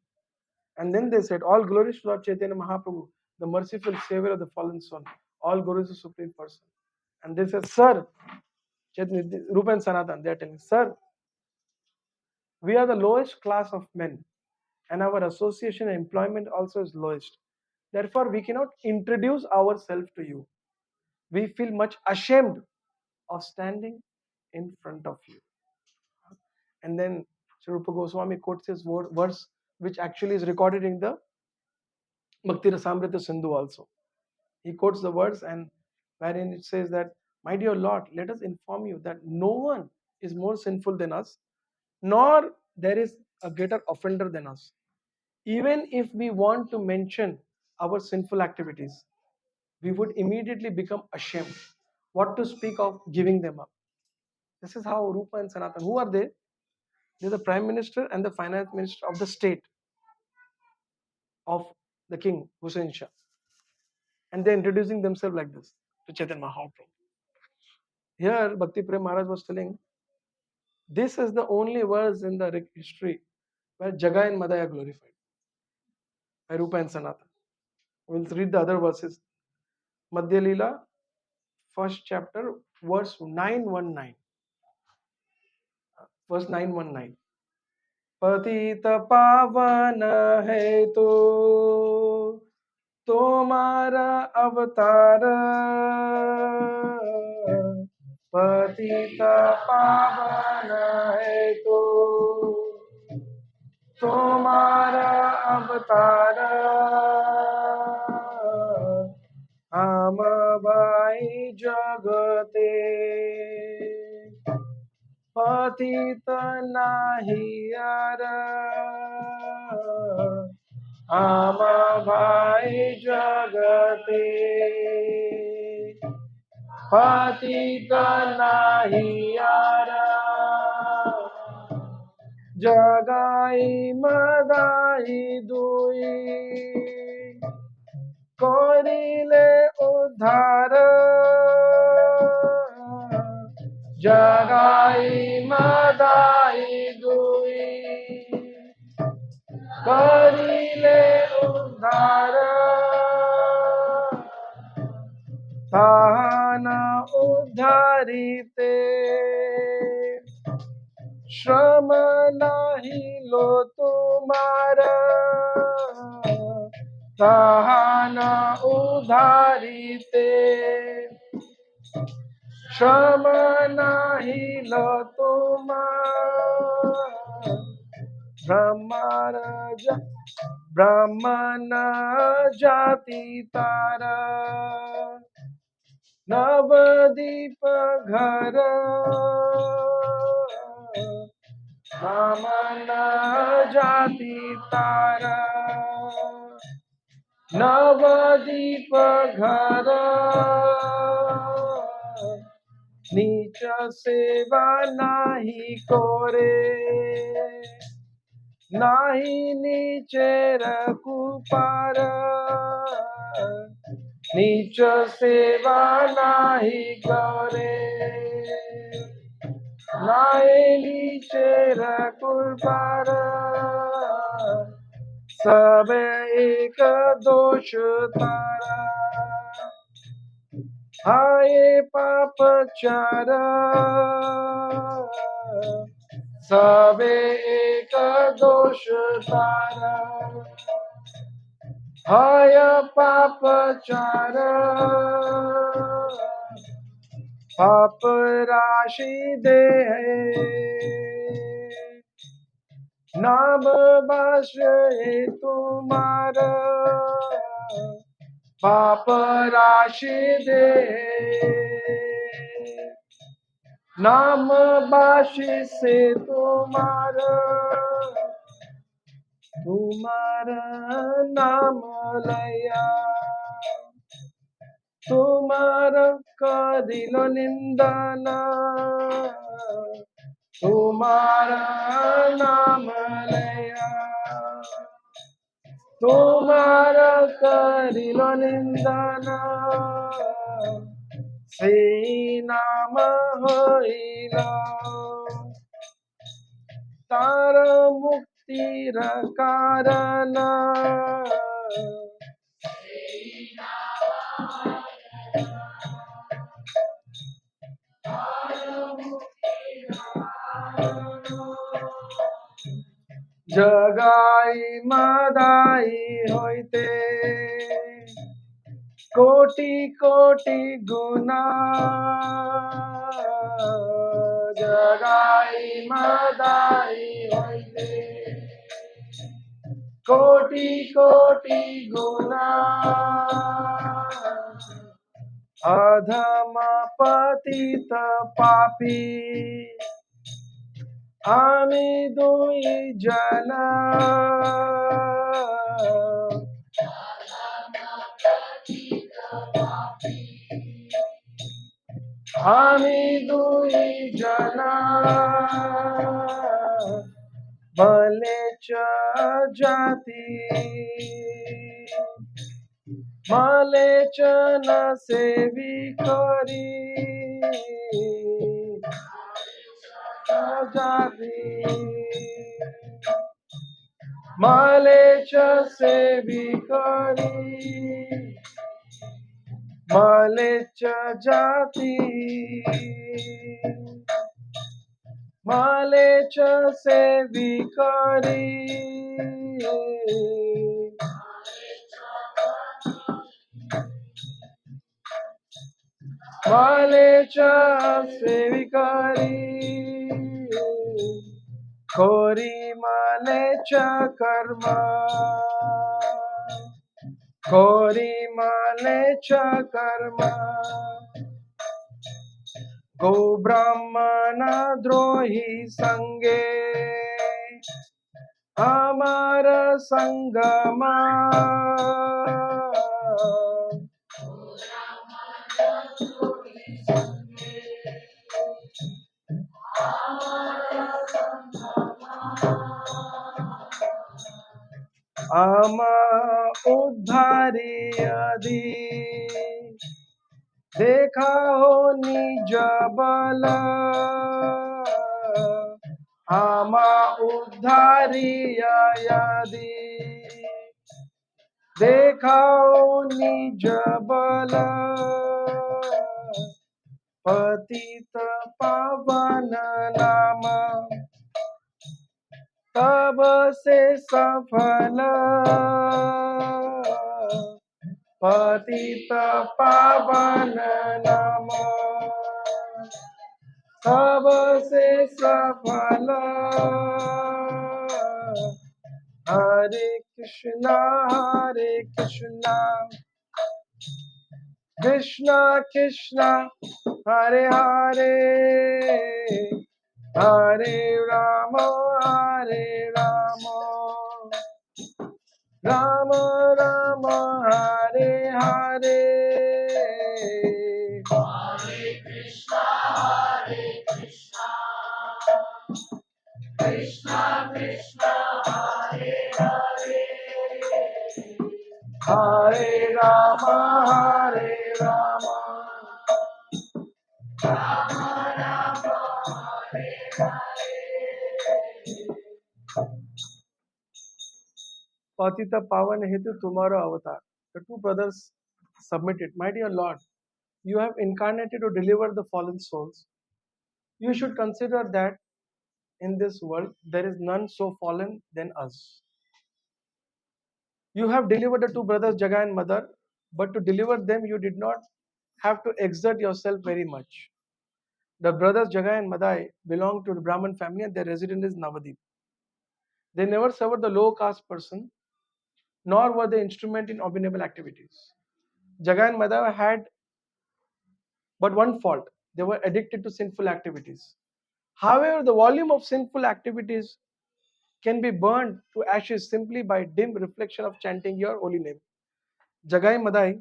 And then they said, "All glories to Lord Chaitanya Mahaprabhu, the merciful savior of the fallen soul. All glories to Supreme Person." And they said, "Sir," Rupa and Sanatan, they are telling, "Sir, we are the lowest class of men, and our association and employment also is lowest. Therefore, we cannot introduce ourselves to you. We feel much ashamed of standing in front of you." And then Sri Rupa Goswami quotes his verse, which actually is recorded in the Bhakti Rasamrita Sindhu also. He quotes the verse, and wherein it says that, "My dear Lord, let us inform you that no one is more sinful than us, nor there is a greater offender than us. Even if we want to mention our sinful activities, we would immediately become ashamed. What to speak of giving them up?" This is how Rupa and Sanatan, who are they? They're the Prime Minister and the Finance Minister of the state of the King, Hussein Shah. And they're introducing themselves like this to Chaitanya Mahaprabhu. Here, Bhakti Prem Maharaj was telling, this is the only verse in the history where Jaga and Madaya are glorified by Rupa and Sanatan. We'll read the other verses. Madhya Leela, first chapter, verse 919. Verse 919. पतित पावन है तो तुम्हारा अवतार, पतित पावन है तो तुम्हारा अवतार, हम भाई जगते पतित नाही यार, हम भाई जगते पतित नाही यार, जगाई मदाई दुई करिले उद्धार, जगाई मदाई दुई करिले उद्धार, तान उद्धारिते श्रम नाही लो तुम्हारा, तान उद्धारिते श्रम नाही लो तुम्हारा, ब्राह्मण जाति तारा, नवदीप घर, ब्राह्मण जाति तारा, नवदीप घर, नीच सेवा नाही कोरे, नाही नीचे रघुपार, नीच सेवा नाही करे, नाही नीचे रघुपार, सब एक दोष तारा, हाय पापचार, सब एक दोष तारा, हाय पापचार, पाप राशि दे नाम बस तुम्हारा, पाप राशि दे नाम बाशी से तुम्हारा, तुम्हारा नाम लया तुम्हारा कदिलो निंदना तुम्हारा नाम लया तुम्हारा करिलो निंदना सेई नाम हईल तार मुक्तिर कारण जगाई मदाई होते कोटि कोटि गुना जगाई मदाई होते कोटि कोटि गुना अधम पतित पापी आमी दुई जना आमी दुई जना मलेच जाती मलेच न सेवी करी जाती मलेच सेवी करी मलेच जाती मलेच सेवी करी मलेच सेवी करी कोरी मलेच कर्म कोरी मलेच कर्म गो ब्राह्मण द्रोही संगे अमर संगमा आम उद्धारी यदि देखा हो निज बल आम उद्धारी यदि देखा हो निज बल पतित पावन नाम तब से सफल पतित पावन नाम तब से सफल हरे Krishna Krishna Krishna Hare Hare Hare Ram Ram Ram Hare Hare Hare Krishna Krishna Krishna Hare Hare Hare Ram Ram Ram Hare Hare Patita Pavan Hetu tomorrow avatar. The two brothers submitted, my dear Lord, you have incarnated to deliver the fallen souls. You should consider that in this world there is none so fallen than us. You have delivered the two brothers Jaga and Mother, but to deliver them you did not have to exert yourself very much. The brothers Jaga and Madai belong to the Brahman family and their residence is Navadip. They never served the low caste person, nor were they instrument in abominable activities. Jaga and Madai had but one fault: they were addicted to sinful activities. However, the volume of sinful activities can be burned to ashes simply by dim reflection of chanting your holy name. Jagai Madai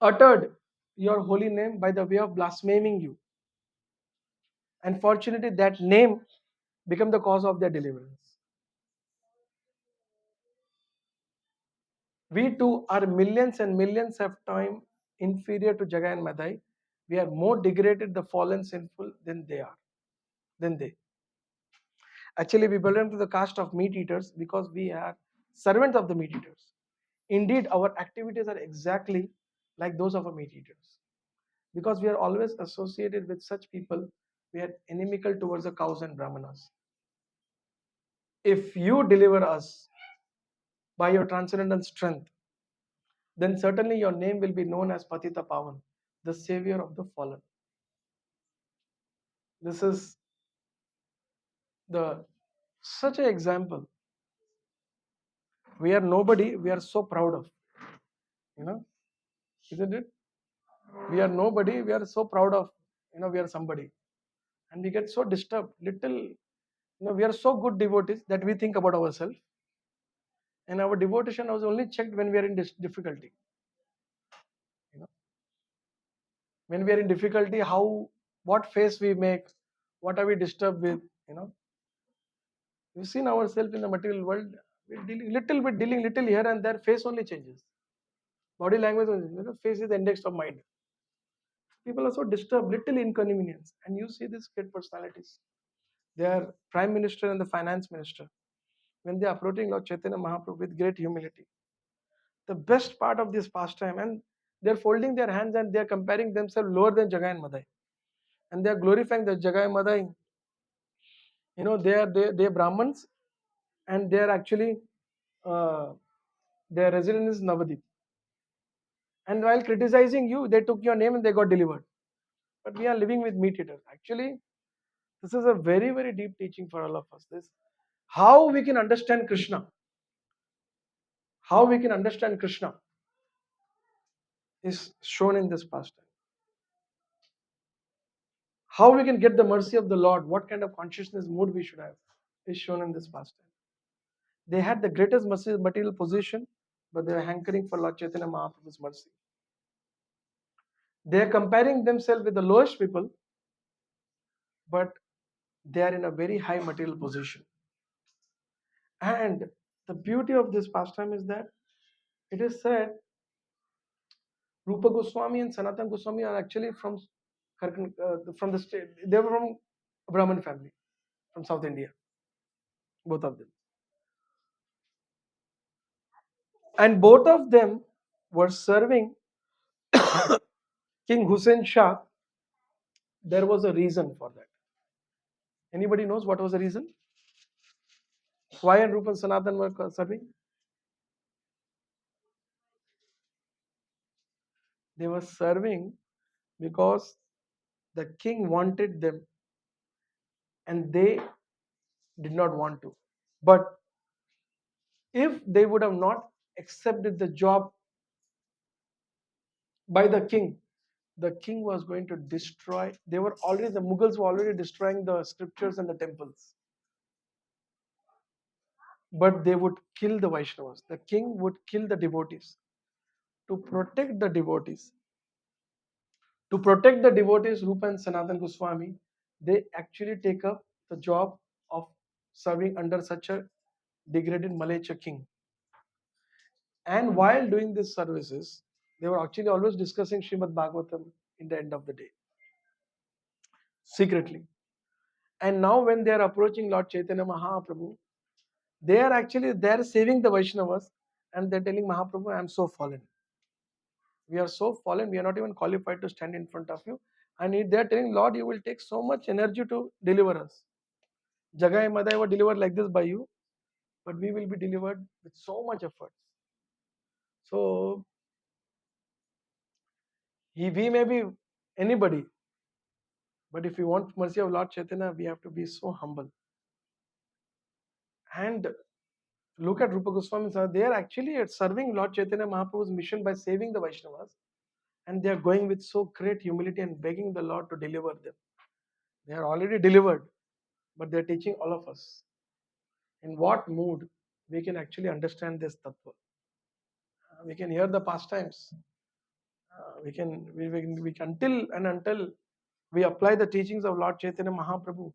uttered your holy name by the way of blaspheming you. And fortunately, that name became the cause of their deliverance. We too are millions and millions of times inferior to Jagai and Madai. We are more degraded, the fallen sinful than they are. Than they. Actually, we belong to the caste of meat eaters because we are servants of the meat eaters. Indeed, our activities are exactly like those of a meat eaters. Because we are always associated with such people, we are inimical towards the cows and brahmanas. If you deliver us by your transcendental strength, then certainly your name will be known as Patita Pavan, the savior of the fallen. This is the such an example. We are nobody, we are so proud of. You know, isn't it? We are nobody, we are so proud of, we are somebody. And we get so disturbed. We are so good devotees that we think about ourselves. And our devotion was only checked when we are in difficulty. You know, when we are in difficulty, what face we make, what are we disturbed with, you know. We've seen ourselves in the material world, we're dealing little bit, dealing little here and there, face only changes. Body language, face is the index of mind. People are so disturbed, little inconvenience. And you see these great personalities. They are Prime Minister and the Finance Minister. When they are approaching Lord Chaitanya Mahaprabhu with great humility, the best part of this pastime, and they're folding their hands and they're comparing themselves lower than Jagai and Madai. And they're glorifying the Jagai and Madai. They are Brahmins and they're actually their residence is Navadip. And while criticizing you, they took your name and they got delivered. But we are living with meat eaters. Actually, this is a very, very deep teaching for all of us. This how we can understand Krishna. How we can understand Krishna is shown in this pastime. How we can get the mercy of the Lord, what kind of consciousness mood we should have, is shown in this pastime. They had the greatest material position, but they are hankering for Lord Chaitanya Mahaprabhu's mercy. They are comparing themselves with the lowest people, but they are in a very high material position. And the beauty of this pastime is that it is said Rupa Goswami and Sanatan Goswami are actually from the state. They were from a Brahmin family from South India, both of them. And both of them were serving King Hussein Shah. There was a reason for that. Anybody knows what was the reason? Why and Rupa and Sanatan were serving? They were serving because the king wanted them and they did not want to. But if they would have not accepted the job by the king was going to destroy. The Mughals were already destroying the scriptures and the temples. But they would kill the Vaishnavas. The king would kill the devotees. To protect the devotees, Rupa and Sanatan Goswami, they actually take up the job of serving under such a degraded Malaysia king. And while doing these services, they were actually always discussing Srimad Bhagavatam in the end of the day, secretly. And now when they are approaching Lord Chaitanya Mahaprabhu, they are saving the Vaishnavas and they're telling Mahaprabhu, I am so fallen. We are so fallen, we are not even qualified to stand in front of you. And they are telling, Lord, you will take so much energy to deliver us. Jagai Madai were delivered like this by you, but we will be delivered with so much effort. So we may be anybody, but if we want mercy of Lord Chaitanya, we have to be so humble. And look at Rupa Goswami, they are actually serving Lord Chaitanya Mahaprabhu's mission by saving the Vaishnavas. And they are going with so great humility and begging the Lord to deliver them. They are already delivered, but they are teaching all of us. in what mood we can actually understand this tattva. We can hear the pastimes. Until we apply the teachings of Lord Chaitanya Mahaprabhu,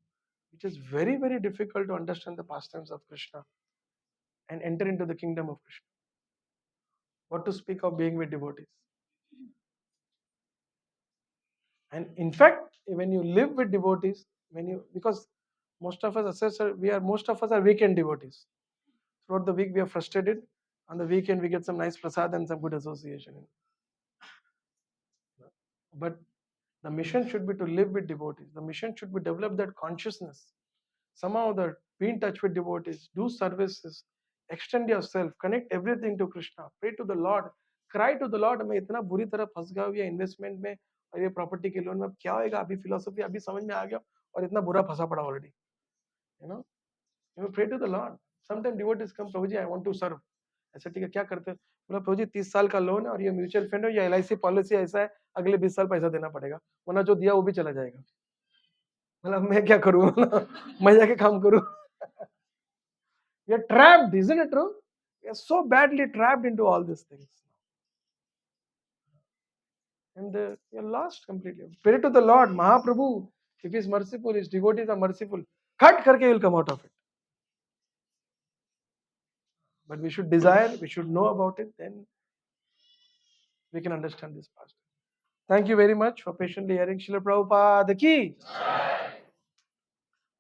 which is very, very difficult to understand the pastimes of Krishna and enter into the kingdom of Krishna. What to speak of being with devotees? And in fact, when you live with devotees, because most of us are weekend devotees. Throughout the week we are frustrated. On the weekend we get some nice prasad and some good association. But the mission should be to live with devotees. The mission should be develop that consciousness. Somehow be in touch with devotees, do services, extend yourself, connect everything to Krishna, pray to the Lord, cry to the Lord. मैं इतना बुरी तरह फंस गया हूँ ये investment में और ये प्रॉपर्टी के लोन में, अब क्या होएगा, अभी फिलोसफी अभी समझ में आ गया और इतना बुरा फंसा पड़ा already. you know you pray to the Lord. Sometimes devotees come, Prabhu ji I want to serve. ऐसा ठीक है, क्या करते हैं? बोला प्रभु जी 30 साल का लोन है और ये म्यूचुअल फंड है, ये LIC पॉलिसी ऐसा है, अगले 20 साल पैसा देना पड़ेगा, वरना जो दिया वो भी चला जाएगा. मतलब मैं क्या करूँ? मैं जाके काम करूँ? We are trapped, isn't it true? We are so badly trapped into all these things. And we are lost completely. Pray to the Lord, Mahaprabhu. If He is merciful, His devotees are merciful. Cut karke will come out of it. But we should desire, we should know about it, then we can understand this past. Thank you very much for patiently hearing Srila Prabhupada ki.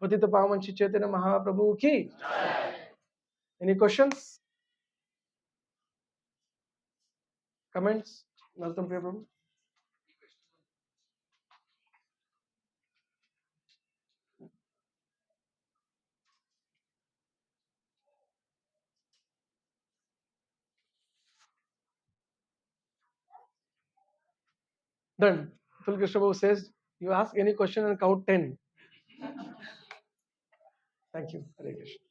Patita Pavan Shri Chaitanya Mahaprabhu ki. Any questions? Comments? Narottam Priya Prabhu? Done. Phil Krishna Prabhu says, you ask any question and count 10. Thank you. Hare Krishna.